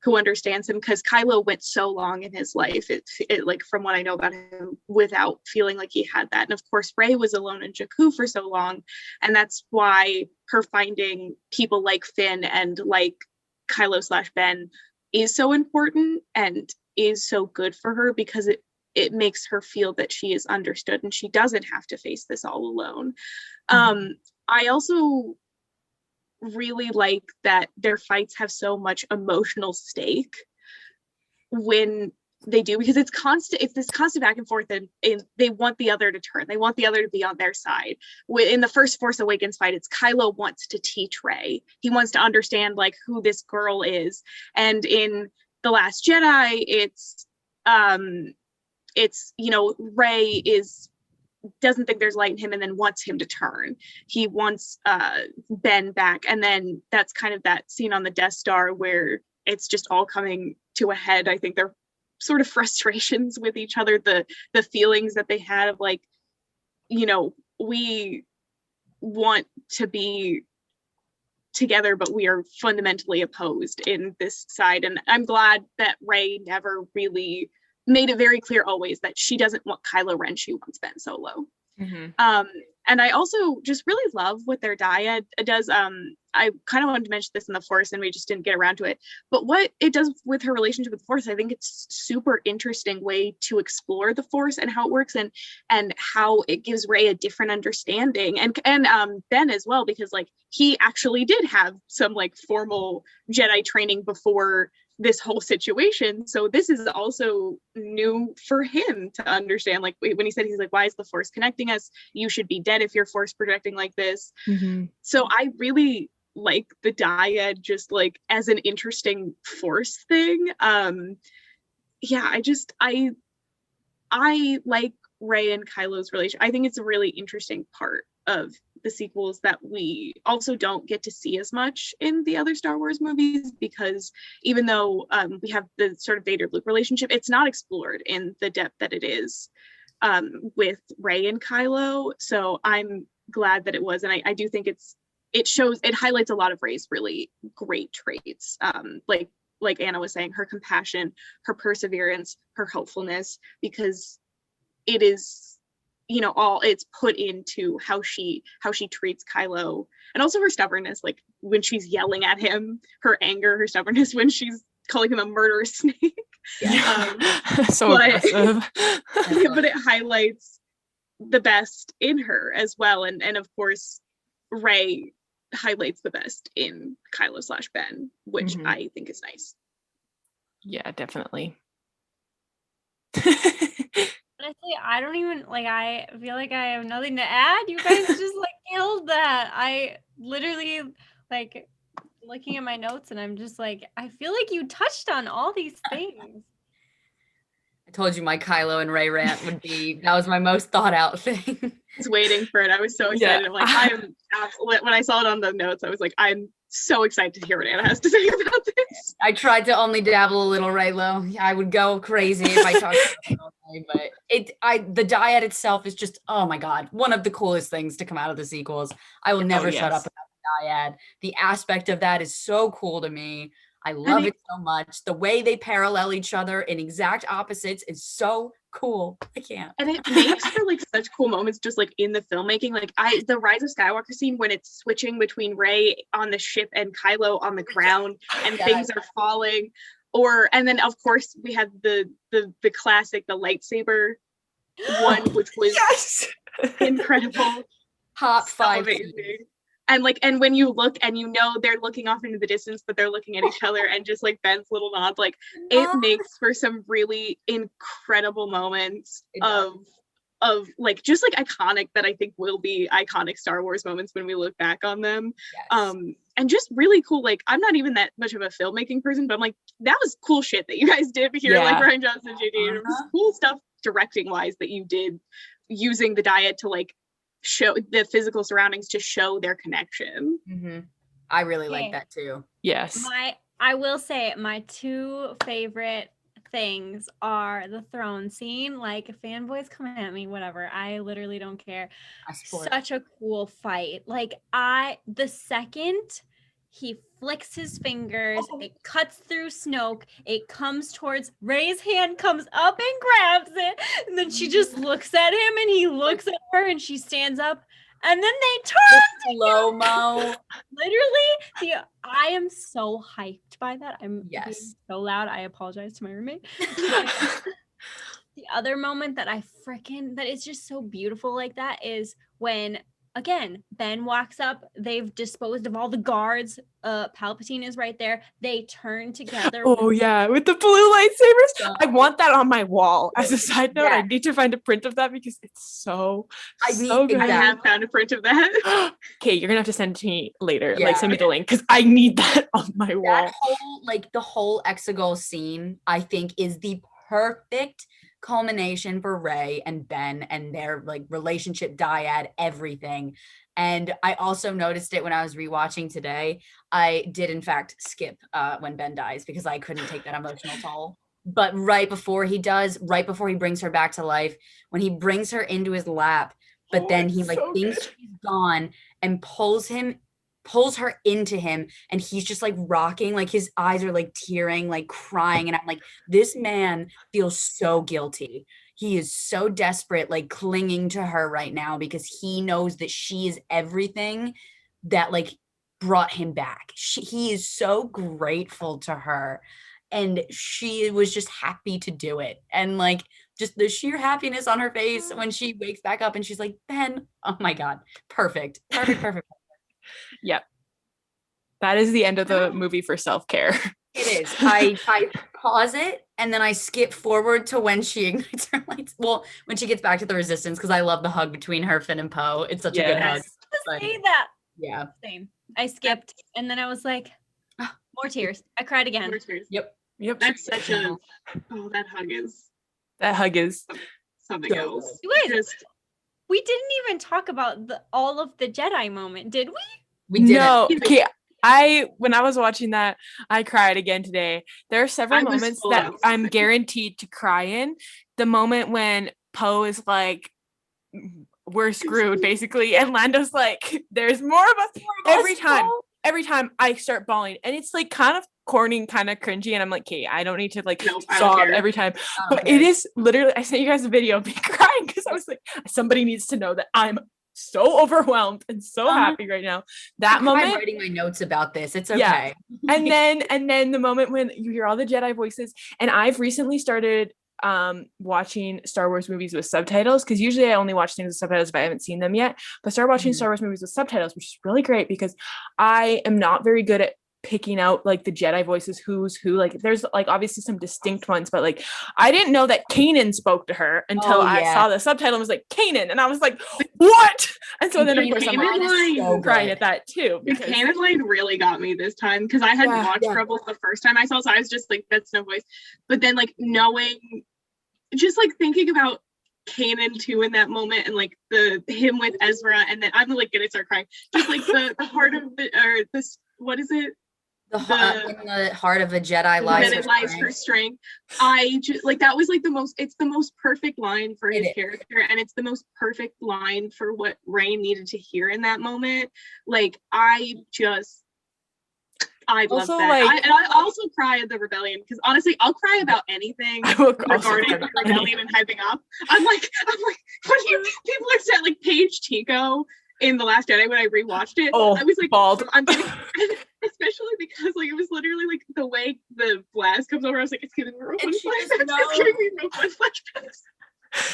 who understands him, because Kylo went so long in his life, it like from what I know about him, without feeling like he had that. And of course, Rey was alone in Jakku for so long, and that's why her finding people like Finn and like Kylo/Ben is so important and is so good for her, because it makes her feel that she is understood and she doesn't have to face this all alone. I also really like that their fights have so much emotional stake when they do, because it's this constant back and forth, and they want the other to turn, they want the other to be on their side. In the first Force Awakens fight, it's Kylo wants to teach Rey, he wants to understand like who this girl is, and in The Last Jedi, it's you know, Rey doesn't think there's light in him and then wants him to turn. He wants Ben back, and then that's kind of that scene on the Death Star where it's just all coming to a head. I think they're sort of frustrations with each other, the feelings that they had of like, you know, we want to be together, but we are fundamentally opposed in this side. And I'm glad that Rey never really made it very clear always that she doesn't want Kylo Ren, she wants Ben Solo. And I also just really love what their dyad does. I kind of wanted to mention this in the Force and we just didn't get around to it, but what it does with her relationship with the Force, I think it's super interesting way to explore the Force and how it works, and how it gives Rey a different understanding, and Ben as well, because like he actually did have some like formal Jedi training before this whole situation, so this is also new for him to understand. Like when he said, he's like, why is the Force connecting us? You should be dead if you're Force projecting like this. So I really like the dyad just like as an interesting Force thing. I like Rey and Kylo's relationship. I think it's a really interesting part of the sequels that we also don't get to see as much in the other Star Wars movies, because even though we have the sort of Vader-Luke relationship, it's not explored in the depth that it is with Rey and Kylo. So I'm glad that it was, and I do think it highlights a lot of Rey's really great traits, like Anna was saying, her compassion, her perseverance, her hopefulness, because it is, all it's put into how she treats Kylo, and also her stubbornness, like when she's yelling at him, her anger, her stubbornness when she's calling him a murderous snake. So aggressive. But it highlights the best in her as well, and of course Rey highlights the best in Kylo/Ben, which I think is nice. Yeah, definitely. Honestly, I don't even I feel like I have nothing to add. You guys just killed that. I literally looking at my notes and I'm just I feel like you touched on all these things. I told you my Kylo and Rey rant would be, that was my most thought out thing. I was waiting for it. I was so excited. I'm I'm absolutely, when I saw it on the notes, I was like, I'm so excited to hear what Anna has to say about this. I tried to only dabble a little, Raylo. I would go crazy if I talked about it all day, but the dyad itself is just, oh my God, one of the coolest things to come out of the sequels. I will never shut up about the dyad. The aspect of that is so cool to me. I love it so much. The way they parallel each other in exact opposites is so cool. I can't. And it makes for such cool moments just in the filmmaking. The Rise of Skywalker scene when it's switching between Rey on the ship and Kylo on the ground and things are falling. And then of course we have the classic, the lightsaber one, which was incredible. Top 5. Amazing. And when you look and they're looking off into the distance, but they're looking at each other, and just Ben's little nod, it makes for some really incredible moments of just iconic, that I think will be iconic Star Wars moments when we look back on them. Yes. And just really cool. I'm not even that much of a filmmaking person, but I'm that was cool shit that you guys did here, Rian Johnson, JD, and it was cool stuff directing wise that you did, using the dyad to show the physical surroundings to show their connection. I really like that too. Yes. I will say my 2 favorite things are the throne scene. Fanboys come at me, whatever. I literally don't care. Such a cool fight. The second he flicks his fingers, it cuts through Snoke, it comes towards Rey's hand, comes up and grabs it, and then she just looks at him and he looks at her and she stands up, and then they turn slow-mo. Literally, I am so hyped by that. I'm being so loud. I apologize to my roommate. The other moment that that is just so beautiful like that is when, again, Ben walks up, they've disposed of all the guards, Palpatine is right there, they turn together. With the blue lightsabers. I want that on my wall. As a side note, I need to find a print of that because it's so good. I have found a print of that. Okay, you're gonna have to send it to me later. Send me the link, because I need that on my wall. That whole, the whole Exegol scene, I think, is the perfect culmination for Rey and Ben and their relationship, dyad, everything. And I also noticed it when I was rewatching today. I did in fact skip when Ben dies because I couldn't take that emotional toll. But right before he brings her back to life, when he brings her into his lap, but then he thinks she's gone and pulls him pulls her into him, and he's just like rocking, like his eyes are like tearing, like crying, and I'm like, this man feels so guilty. He is so desperate, like clinging to her right now because he knows that she is everything that like brought him back. He is so grateful to her, and she was just happy to do it. And like just the sheer happiness on her face when she wakes back up and she's like, Ben, oh my God, perfect. Yep. That is the end of the movie for self-care. It is. I pause it and then I skip forward to when she ignites her lights. Well, when she gets back to the Resistance, because I love the hug between her, Finn, and Poe. It's such a good hug. Just say that. Yeah. Same. I skipped, and then I was like, more tears. I cried again. More tears. Yep. That's such a that hug is something so else. You guys, we didn't even talk about all of the Jedi moment, did we? We didn't. No. Okay. When I was watching that, I cried again today. There are several moments that I'm guaranteed to cry in. The moment when Poe is like, we're screwed, basically, and Lando's like, there's more of us. Every time I start bawling, and it's like kind of corny, kind of cringy, and I'm like, okay, I don't need to like sob every time. But it is literally, I sent you guys a video of me crying because I was like, somebody needs to know that I'm so overwhelmed and so happy right now. That moment, I'm writing my notes about this. It's okay. Yeah. and then the moment when you hear all the Jedi voices, and I've recently started watching Star Wars movies with subtitles, because usually I only watch things with subtitles if I haven't seen them yet, but start watching Star Wars movies with subtitles, which is really great because I am not very good at picking out like the Jedi voices, who's who. Like there's like obviously some distinct ones, but like I didn't know that Kanan spoke to her until I saw the subtitle and was like, Kanan, and I was like, what? And so then of course I'm crying at that too. The Kanan line really got me this time because I hadn't watched Rebels the first time I saw, so I was just like, that's no voice. But then like knowing, just like thinking about Kanan too in that moment, and like him with Ezra, and then I'm like gonna start crying. Just like the heart of this, what is it? In the heart of a Jedi lies for strength. I just like that was like it's the most perfect line for his character, and it's the most perfect line for what Rey needed to hear in that moment. Like I love that. Like, I also cry at the rebellion because honestly, I'll cry about anything regarding rebellion and hyping up. I'm like, when people are saying like Paige Tico in The Last Jedi when I rewatched it, I was like, bald. I'm getting, especially because like it was literally like the way the blast comes over. I was like, it's giving me Rogue One flashbacks.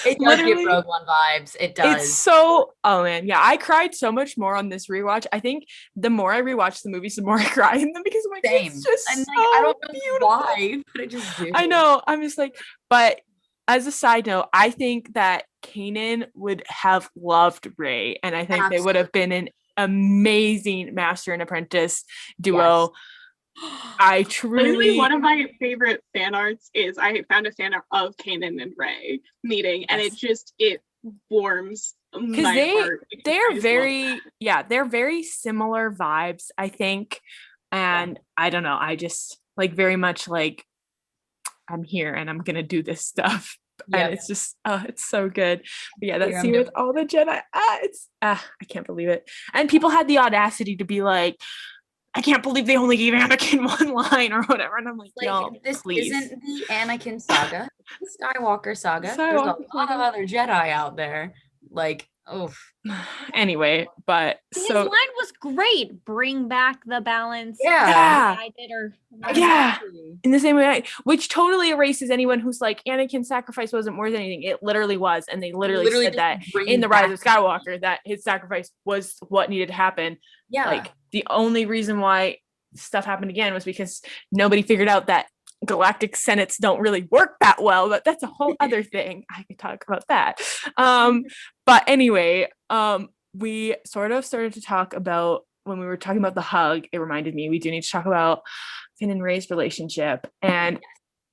It does give Rogue One vibes. It does. It's so, oh man, yeah. I cried so much more on this rewatch. I think the more I rewatch the movies, the more I cry in them because I'm like, it's just so I don't know beautiful. Why, but it just do. I know. I'm just like, but as a side note, I think that Kanan would have loved Rey, and I think they would have been an amazing master and apprentice duo. Yes. I truly, one of my favorite fan arts is I found a fan art of Kanan and Rey meeting, and it warms my heart. They're very similar vibes, I think, and I don't know, I just like very much like I'm here and I'm gonna do this stuff. And it's just it's so good. But yeah, that scene with all the Jedi, I can't believe it. And people had the audacity to be like, I can't believe they only gave Anakin one line or whatever. And I'm like, yo, this please. Isn't the Anakin saga, the Skywalker saga. There's a lot of other Jedi out there. Like, anyway, but his line was great. Bring back the balance. I did, or in the same way, which totally erases anyone who's like Anakin's sacrifice wasn't worth anything. It literally was, and they literally said that in the Rise of Skywalker that his sacrifice was what needed to happen. Yeah, like the only reason why stuff happened again was because nobody figured out that galactic senates don't really work that well, but that's a whole other thing. I could talk about that. But anyway, we sort of started to talk about, when we were talking about the hug, it reminded me we do need to talk about Finn and Rey's relationship. And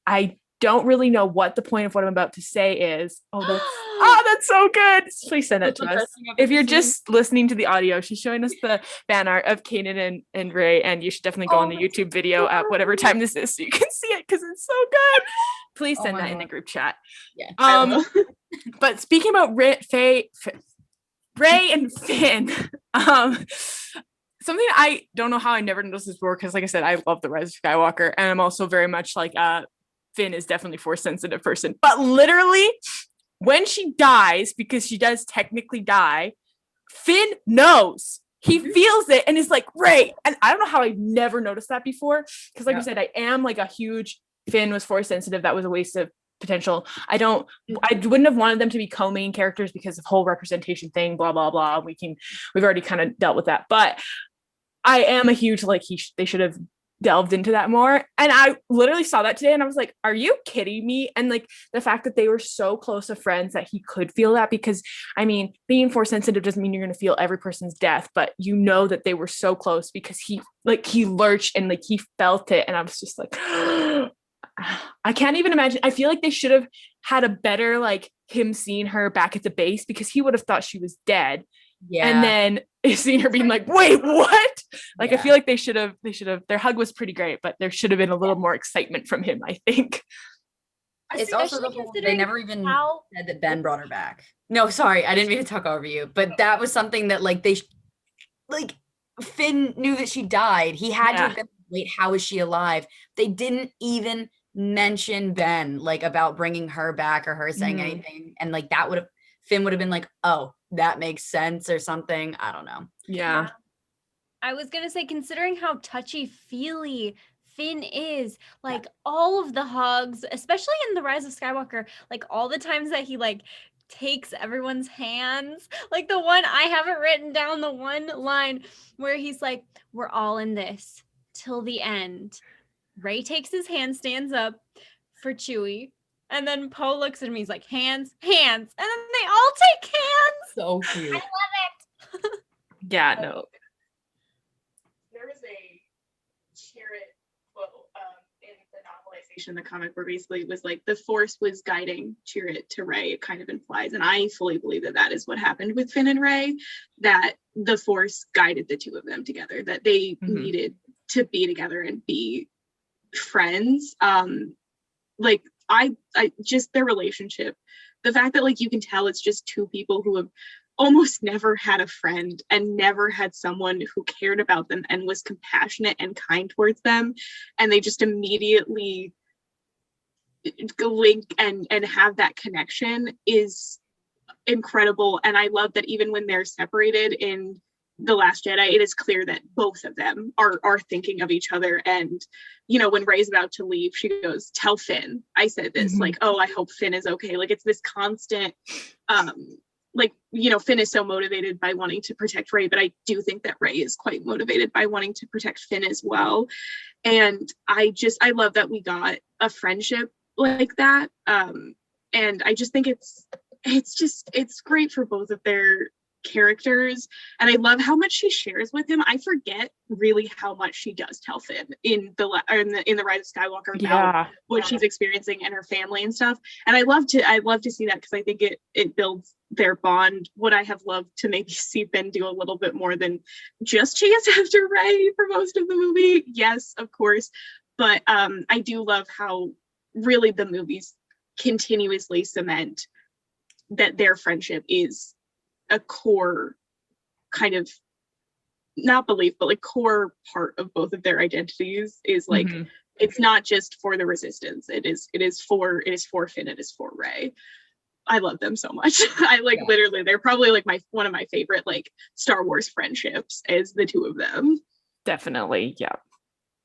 I don't really know what the point of what I'm about to say is. That's so good. Please send it to us. If you're just listening to the audio, she's showing us the fan art of Kanan and Rey, and you should definitely go on the YouTube video at whatever time this is so you can see it because it's so good. Please send that in the group chat. Yeah. But speaking about Rey and Finn, something I don't know how I never noticed this before, because like I said, I love the Rise of Skywalker, and I'm also very much like Finn is definitely force sensitive person. But literally, when she dies, because she does technically die, Finn knows. He feels it and is like, Rey. And I don't know how I never noticed that before. Because like you said, I am like a huge Finn was force sensitive. That was a waste of potential. I wouldn't have wanted them to be co-main characters because of whole representation thing, blah, blah, blah. We've already kind of dealt with that. But I am a huge, like, they should have delved into that more. And I literally saw that today and I was like, are you kidding me? And like the fact that they were so close of friends that he could feel that, because I mean, being force sensitive doesn't mean you're going to feel every person's death, but you know that they were so close because he lurched and like he felt it. And I was just like, I can't even imagine. I feel like they should have had a better, like, him seeing her back at the base, because he would have thought she was dead. Yeah. And then seeing her being like, wait, what? Like, I feel like they should have, their hug was pretty great, but there should have been a little more excitement from him, I think. It's also the whole, they never even said that Ben brought her back. No, sorry, I didn't mean to talk over you, but that was something that like Finn knew that she died. He had to have been, wait, how is she alive? They didn't even mention Ben, like, about bringing her back or her saying anything. And like Finn would have been like, oh, that makes sense or something. I don't know. Yeah. I was going to say, considering how touchy-feely Finn is, like, all of the hugs, especially in The Rise of Skywalker, like, all the times that he, like, takes everyone's hands, like the one I haven't written down, the one line where he's like, we're all in this till the end. Rey takes his hand, stands up for Chewie, and then Poe looks at me, he's like, hands, and then they all take hands. So cute. I love it. Yeah, no. There was a Chirrut quote in the novelization, the comic, where basically it was like the Force was guiding Chirrut to Rey. It kind of implies, and I fully believe that is what happened with Finn and Rey, that the Force guided the two of them together, that they needed to be together and be friends. Like I just their relationship, the fact that like you can tell it's just two people who have almost never had a friend and never had someone who cared about them and was compassionate and kind towards them, and they just immediately link and have that connection is incredible. And I love that even when they're separated in The Last Jedi, it is clear that both of them are thinking of each other. And you know, when Rey's about to leave, she goes, tell Finn I said this, like, oh, I hope Finn is okay. Like, it's this constant like, you know, Finn is so motivated by wanting to protect Rey, but I do think that Rey is quite motivated by wanting to protect Finn as well. And I love that we got a friendship like that. And I just think it's great for both of their characters. And I love how much she shares with him. I forget really how much she does tell Finn in the Rise of Skywalker about what she's experiencing and her family and stuff. And I love to see that, because I think it builds their bond. Would I have loved to maybe see Finn do a little bit more than just chase after Rey for most of the movie? Yes, of course. But I do love how really the movies continuously cement that their friendship is a core kind of, not belief, but like core part of both of their identities, is like it's not just for the Resistance, it is for Finn, it is for Rey. I love them so much. I like literally, they're probably like one of my favorite like Star Wars friendships, is the two of them. Definitely, yeah.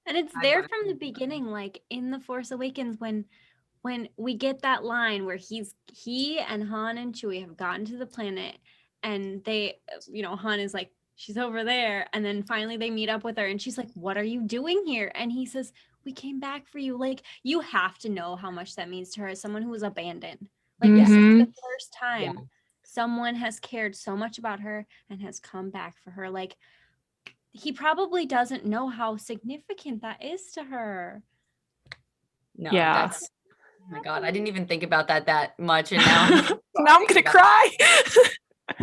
And it's there from the beginning, like in The Force Awakens, when we get that line where he and Han and Chewie have gotten to the planet, and they, you know, Han is like, she's over there, and then finally they meet up with her and she's like, what are you doing here? And he says, we came back for you. Like, you have to know how much that means to her as someone who was abandoned. Like, this is the first time someone has cared so much about her and has come back for her. Like, he probably doesn't know how significant that is to her. No, that's, oh my God, I didn't even think about that much, and now now I'm gonna cry.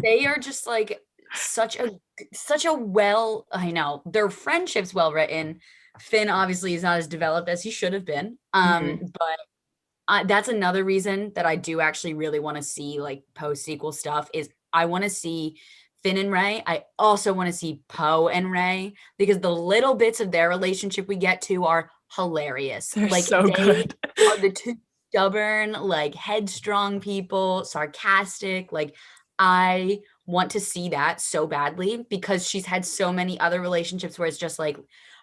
They are just like such a well, I know their friendship's well written. Finn obviously is not as developed as he should have been, but that's another reason that I do actually really want to see like post sequel stuff, is I want to see Finn and Rey, I also want to see Poe and Rey, because the little bits of their relationship we get to are hilarious. They're like so they good. are the two stubborn, like headstrong people, sarcastic. Like I want to see that so badly, because she's had so many other relationships where it's just like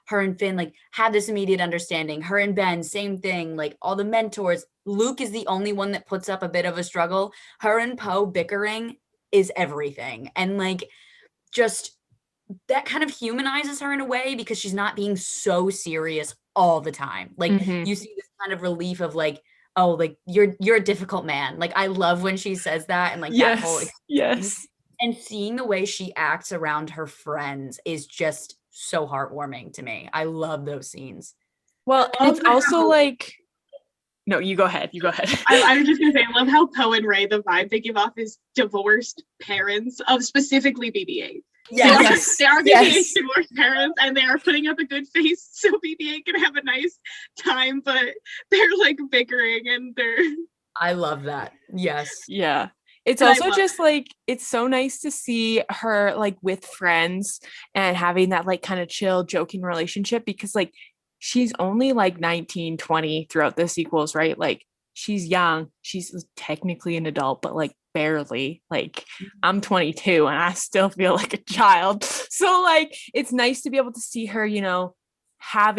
her and Finn like have this immediate understanding. Her and Ben, same thing. Like all the mentors. Luke is the only one that puts up a bit of a struggle. Her and Poe bickering is everything. And like just that kind of humanizes her in a way, because she's not being so serious all the time. Like Mhm. you see this kind of relief of like, oh, like you're a difficult man. Like I love when she says that, and like that whole Yes. and seeing the way she acts around her friends is just so heartwarming to me. I love those scenes. Well, I and love it's also how- like, no, you go ahead. You go ahead. I was just gonna say, I love how Poe and Rey, the vibe they give off is divorced parents of specifically BB-8. Yes. They are BB-8 Yes. divorced parents, and they are putting up a good face so BB-8 can have a nice time, but they're like bickering and they're. I love that. Yes. Yeah. It's And I also love just like, it's so nice to see her like with friends and having that like kind of chill, joking relationship, because like she's only like 19, 20 throughout the sequels, right? Like she's young, she's technically an adult, but like barely. Like I'm 22 and I still feel like a child. So like it's nice to be able to see her, you know, not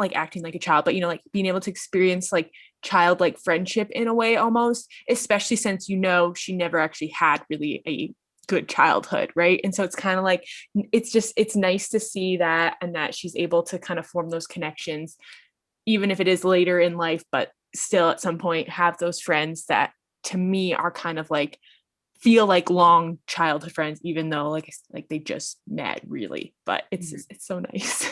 like acting like a child, but you know, like being able to experience like childlike friendship in a way, almost, especially since, you know, she never actually had really a good childhood, right? And so it's kind of like, it's nice to see that, and that she's able to kind of form those connections, even if it is later in life, but still at some point have those friends that to me are kind of like feel like long childhood friends, even though like they just met, really. But it's so nice.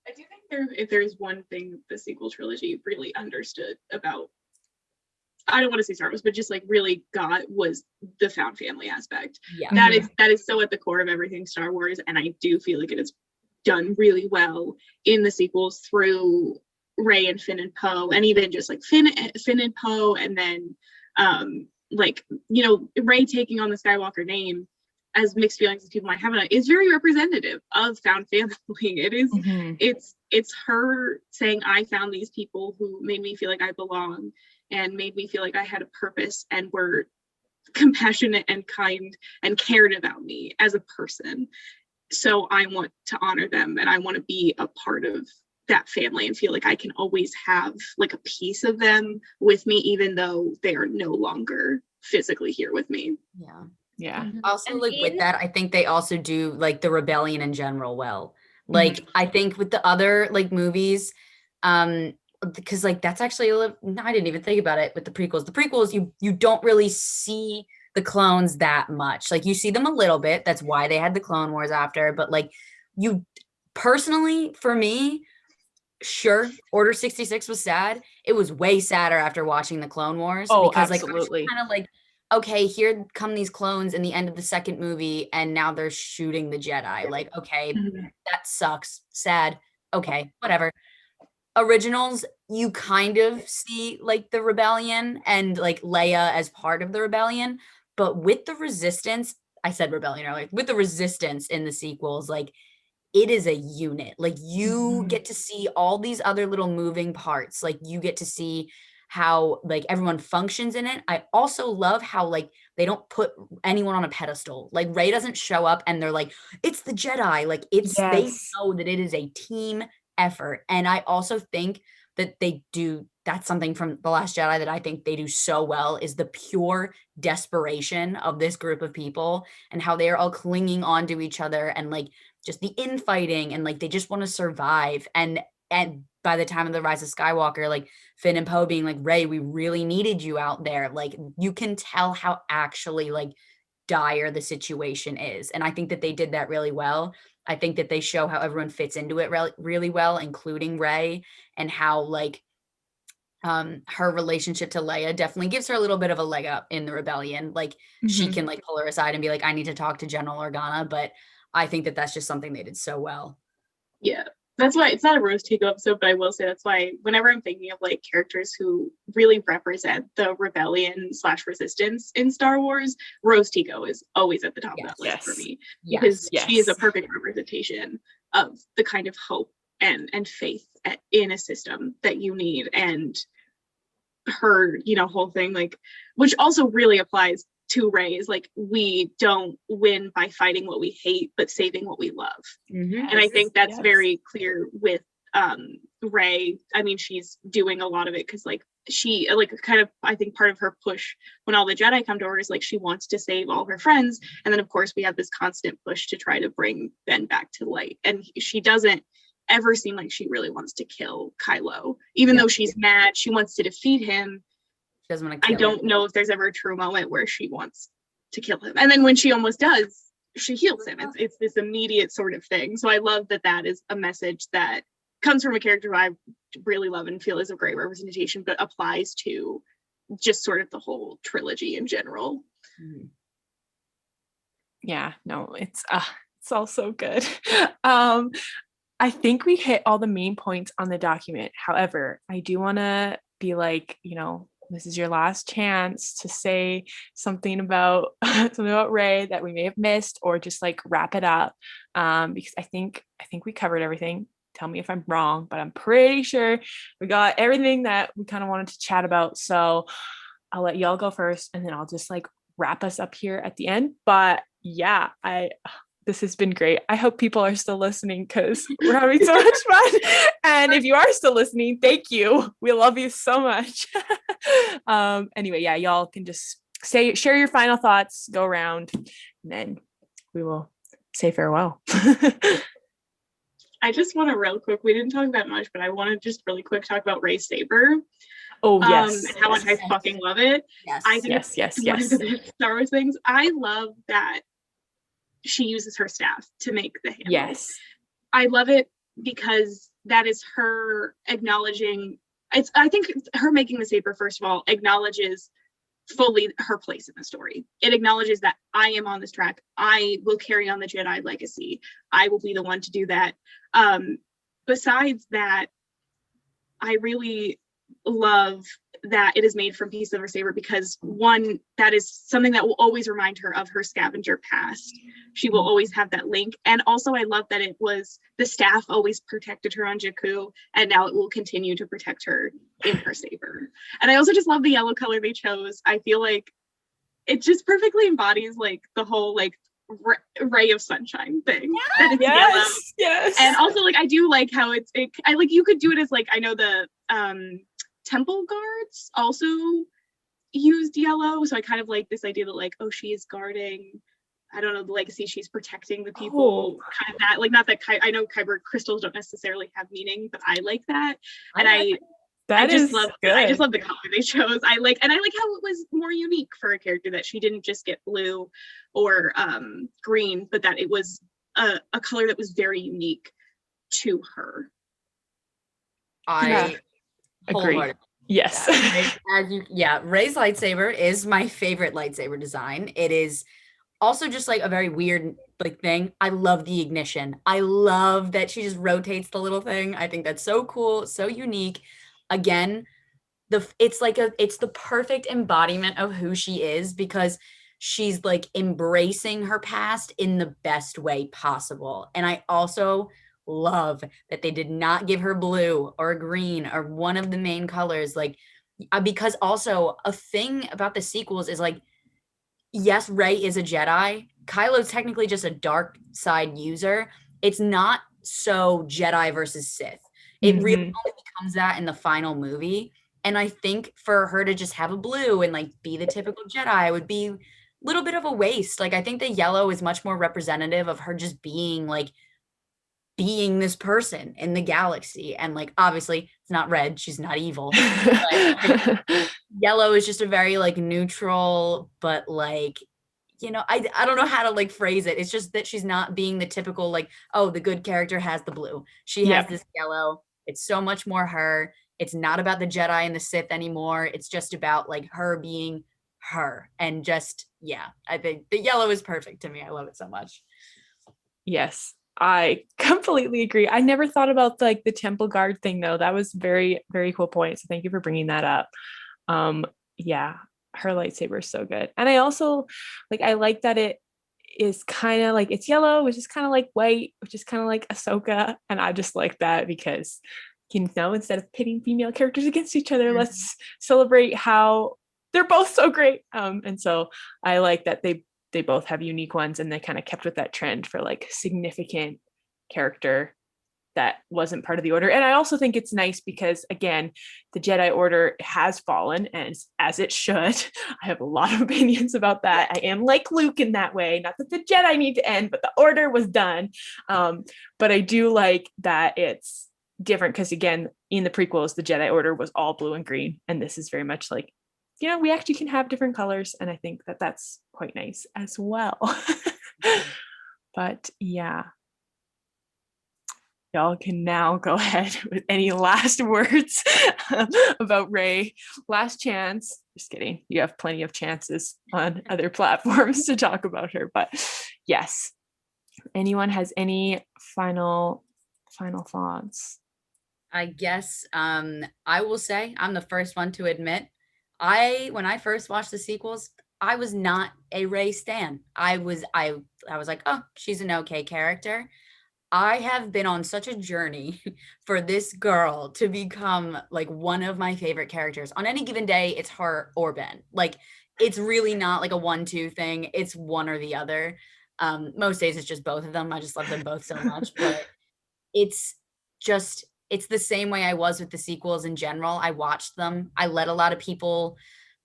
I do think if there's one thing the sequel trilogy really understood about, I don't want to say Star Wars, but just like really got, was the found family aspect. Yeah. That is so at the core of everything Star Wars, and I do feel like it is done really well in the sequels through Rey and Finn and Poe, and even just like Finn and Poe, and then like, you know, Rey taking on the Skywalker name, as mixed feelings as people might have on it, is very representative of found family. It is, it's her saying, I found these people who made me feel like I belong and made me feel like I had a purpose and were compassionate and kind and cared about me as a person. So I want to honor them, and I want to be a part of that family and feel like I can always have like a piece of them with me, even though they are no longer physically here with me. Yeah. Also, And like with that, I think they also do like the rebellion in general well. Like I think with the other like movies, because like that's actually a little, no, I didn't even think about it with the prequels. The prequels, you don't really see the clones that much. Like you see them a little bit. That's why they had the Clone Wars after. But like you personally, for me, sure, Order 66 was sad. It was way sadder after watching the Clone Wars. Oh, because absolutely. like kind of like, okay, here come these clones in the end of the second movie, and now they're shooting the Jedi. Like, okay, that sucks. Sad. Okay, whatever. Originals, you kind of see like the rebellion and like Leia as part of the rebellion, but with the resistance, I said rebellion earlier, with the resistance in the sequels, like it is a unit. Like you get to see all these other little moving parts. Like you get to see how like everyone functions in it. I also love how like they don't put anyone on a pedestal. Like Rey doesn't show up and they're like, it's the Jedi. Like it's they know that it is a team effort. And I also think that that's something from The Last Jedi that I think they do so well, is the pure desperation of this group of people and how they are all clinging on to each other, and like just the infighting, and like they just want to survive. And by the time of the Rise of Skywalker, like Finn and Poe being like, Rey, we really needed you out there. Like you can tell how actually like dire the situation is. And I think that they did that really well. I think that they show how everyone fits into it really well, including Rey, and how like her relationship to Leia definitely gives her a little bit of a leg up in the rebellion. Like she can like pull her aside and be like, I need to talk to General Organa. But I think that that's just something they did so well. Yeah. that's why it's not a Rose Tico episode, but I will say that's why whenever I'm thinking of like characters who really represent the rebellion / resistance in Star Wars, Rose Tico is always at the top of that list for me, because she is a perfect representation of the kind of hope and faith in a system that you need. And her, whole thing, like, which also really applies to Reys, like, we don't win by fighting what we hate, but saving what we love. Mm-hmm. And I think that's very clear with Rey. I mean, she's doing a lot of it because, like, she, like, kind of, I think part of her push when all the Jedi come to her is, like, she wants to save all her friends. And then, of course, we have this constant push to try to bring Ben back to light. And she doesn't ever seem like she really wants to kill Kylo. Even though she's mad, she wants to defeat him. She doesn't want to kill I don't know if there's ever a true moment where she wants to kill him. And then when she almost does, she heals him. It's this immediate sort of thing. So I love that that is a message that comes from a character who I really love and feel is a great representation, but applies to just sort of the whole trilogy in general. Mm-hmm. Yeah, no, it's all so good. I think we hit all the main points on the document. However, I do want to be like, this is your last chance to say something about Rey that we may have missed, or just like wrap it up. Because I think we covered everything. Tell me if I'm wrong, but I'm pretty sure we got everything that we kind of wanted to chat about. So I'll let y'all go first, and then I'll just like wrap us up here at the end. But yeah, this has been great. I hope people are still listening because we're having so much fun. And if you are still listening, thank you. We love you so much. Anyway, yeah, y'all can just share your final thoughts, go around, and then we will say farewell. I just want to real quick, we didn't talk that much, but I want to just really quick talk about Rey's saber. Oh, yes. And how much I fucking love it. Yes. I think it's one of the best Star Wars things. I love that she uses her staff to make the handle. Yes. I love it because that is her acknowledging, I think her making the saber, first of all, acknowledges fully her place in the story. It acknowledges that I am on this track. I will carry on the Jedi legacy. I will be the one to do that. Besides that, I really love that it is made from pieces of her saber, because one, that is something that will always remind her of her scavenger past. She will always have that link. And also I love that it was the staff always protected her on Jakku, and now it will continue to protect her in her saber. And I also just love the yellow color they chose. I feel like it just perfectly embodies like the whole like ray of sunshine thing. That it's yellow. Yes. And also like I do like how I like, you could do it as like, I know the temple guards also used yellow, so I kind of like this idea that like, oh, she is guarding, I don't know, the legacy, she's protecting the people, kind of that, like, not that I know kyber crystals don't necessarily have meaning, but I like that. And I just love the color they chose. I like how it was more unique for a character, that she didn't just get blue or green, but that it was a color that was very unique to her. I agree. Yes. Rey's lightsaber is my favorite lightsaber design. It is also just like a very weird like thing. I love the ignition. I love that she just rotates the little thing. I think that's so cool, so unique. Again, it's the perfect embodiment of who she is, because she's like embracing her past in the best way possible. And I also love that they did not give her blue or green or one of the main colors, like, because also a thing about the sequels is like, yes, Rey is a Jedi. Kylo's technically just a dark side user. It's not so Jedi versus Sith. It really only becomes that in the final movie. And I think for her to just have a blue and like be the typical Jedi would be a little bit of a waste. Like, I think the yellow is much more representative of her just being this person in the galaxy. And like, obviously it's not red, she's not evil, but yellow is just a very like neutral, but like, I don't know how to like phrase it. It's just that she's not being the typical like, oh, the good character has the blue. She has this yellow. It's so much more her. It's not about the Jedi and the Sith anymore. It's just about like her being her. And just, I think the yellow is perfect to me. I love it so much. Yes. I completely agree. I never thought about like the temple guard thing though. That was very, very cool point. So thank you for bringing that up. Yeah, her lightsaber is so good. And I also like, I like that it is kind of like, it's yellow, which is kind of like white, which is kind of like Ahsoka. And I just like that because, you know, instead of pitting female characters against each other, let's celebrate how they're both so great. And so I like that they both have unique ones, and they kind of kept with that trend for like significant character that wasn't part of the order. And I also think it's nice because, again, the Jedi Order has fallen, and as it should. I have a lot of opinions about that. I am like Luke in that way. Not that the Jedi need to end, but the Order was done. But I do like that it's different because, again, in the prequels, the Jedi Order was all blue and green, and this is very much like, you know, we actually can have different colors, and I think that that's quite nice as well. But yeah, y'all can now go ahead with any last words about Rey. Last chance. Just kidding. You have plenty of chances on other platforms to talk about her, but yes. Anyone has any final thoughts? I guess I will say I'm the first one to admit when I first watched the sequels, I was not a Rey stan. I was like, oh, she's an okay character. I have been on such a journey for this girl to become like one of my favorite characters. On any given day, it's her or Ben. Like, it's really not like a 1-2 thing. It's one or the other. Most days it's just both of them. I just love them both so much. But it's the same way I was with the sequels in general. I watched them. I let a lot of people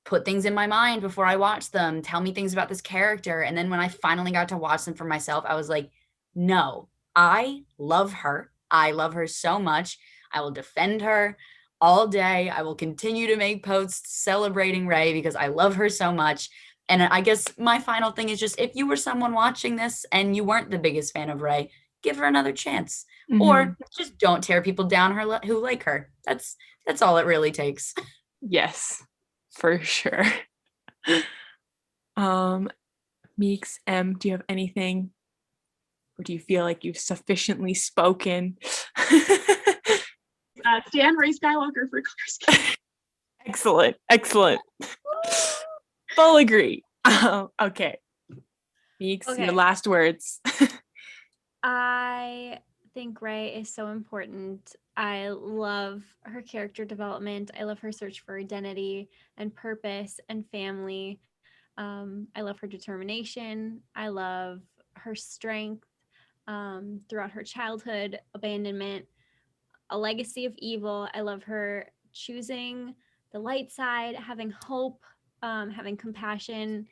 put things in my mind before I watched them, tell me things about this character. And then when I finally got to watch them for myself, I was like, no, I love her. I love her so much. I will defend her all day. I will continue to make posts celebrating Rey because I love her so much. And I guess my final thing is just, if you were someone watching this and you weren't the biggest fan of Rey, give her another chance. Mm-hmm. Or just don't tear people down who like her. That's all it really takes. Yes, for sure. Meegs, do you have anything? Or do you feel like you've sufficiently spoken? Stan Rey Skywalker for Excellent. Full agree. Okay. Meegs, your last words. I think Rey is so important. I love her character development. I love her search for identity and purpose and family. I love her determination. I love her strength throughout her childhood, abandonment, a legacy of evil. I love her choosing the light side, having hope, having compassion,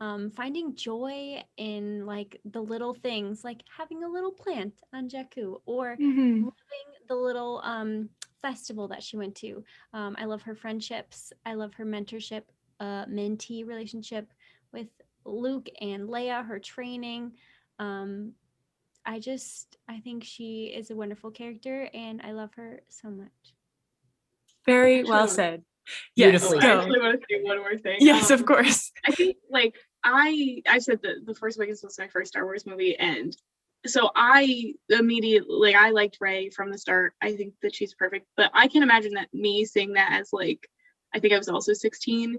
finding joy in like the little things, like having a little plant on Jakku, or loving the little festival that she went to. I love her friendships. I love her mentorship, mentee relationship with Luke and Leia, her training. I think she is a wonderful character, and I love her so much. Very well said. Yes, I actually want to say one more thing. Yes, of course. I think like I said that The Force Awakens was my first Star Wars movie, and so I immediately I liked Rey from the start. I think that she's perfect, but I can imagine that me seeing that as like, I think I was also 16,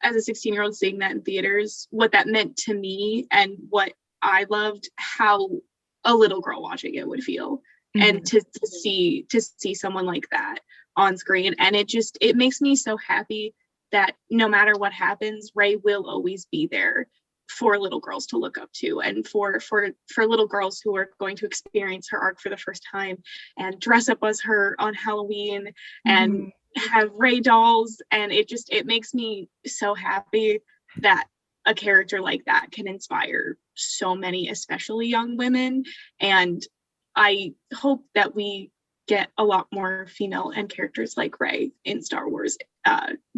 as a 16-year-old seeing that in theaters, what that meant to me and what I loved, how a little girl watching it would feel, and to see someone like that on screen. And it makes me so happy that no matter what happens, Rey will always be there for little girls to look up to, and for little girls who are going to experience her arc for the first time and dress up as her on Halloween and have Rey dolls. And it makes me so happy that a character like that can inspire so many, especially young women. And I hope that we get a lot more female and characters like Rey in Star Wars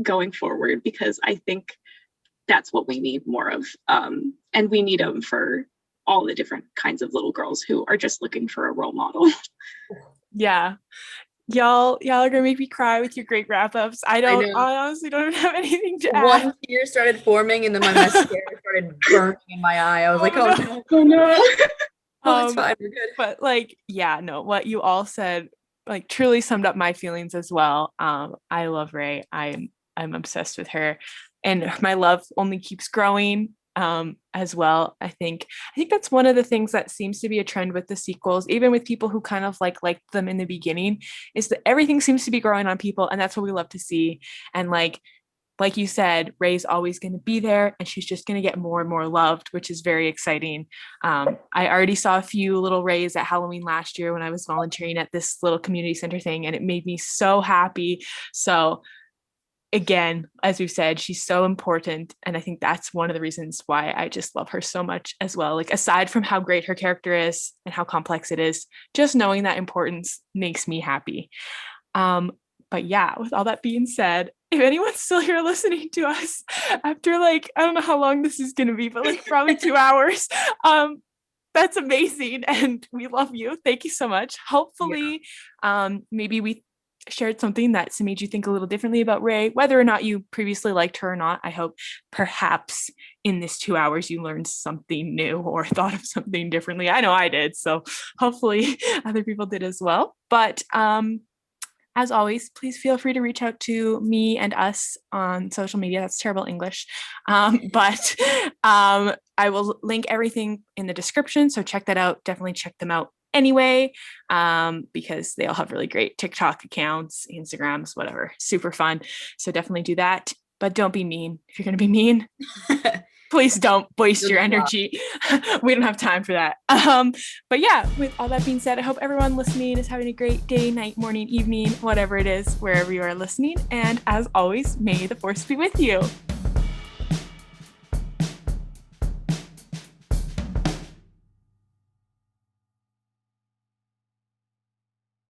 going forward, because I think that's what we need more of. And we need them for all the different kinds of little girls who are just looking for a role model. Yeah. Y'all are gonna make me cry with your great wrap-ups. I honestly don't have anything to add. One tear started forming and then my mascara started burning in my eye. I was like, oh no. Oh, it's fine. We're good. But like, yeah, no, what you all said like truly summed up my feelings as well. I love Rey. I'm obsessed with her, and my love only keeps growing as well. I think that's one of the things that seems to be a trend with the sequels, even with people who kind of liked them in the beginning, is that everything seems to be growing on people, and that's what we love to see. And like you said, Rey's always going to be there, and she's just going to get more and more loved, which is very exciting. I already saw a few little Reys at Halloween last year when I was volunteering at this little community center thing, and it made me so happy. So again, as we've said, she's so important, and I think that's one of the reasons why I just love her so much as well. Like, aside from how great her character is and how complex it is, just knowing that importance makes me happy. But yeah, with all that being said, if anyone's still here listening to us after I don't know how long this is going to be, but probably 2 hours, that's amazing, and we love you. Thank you so much. Hopefully, maybe we shared something that made you think a little differently about Rey, whether or not you previously liked her or not. I hope perhaps in this 2 hours you learned something new or thought of something differently. I know I did, so hopefully other people did as well. But as always, please feel free to reach out to me and us on social media. That's terrible English. But I will link everything in the description, so check that out. Definitely check them out anyway, because they all have really great TikTok accounts, Instagrams, whatever. Super fun. So definitely do that. But don't be mean. If you're going to be mean, please don't waste your energy. We don't have time for that. But yeah, with all that being said, I hope everyone listening is having a great day, night, morning, evening, whatever it is, wherever you are listening. And as always, may the force be with you.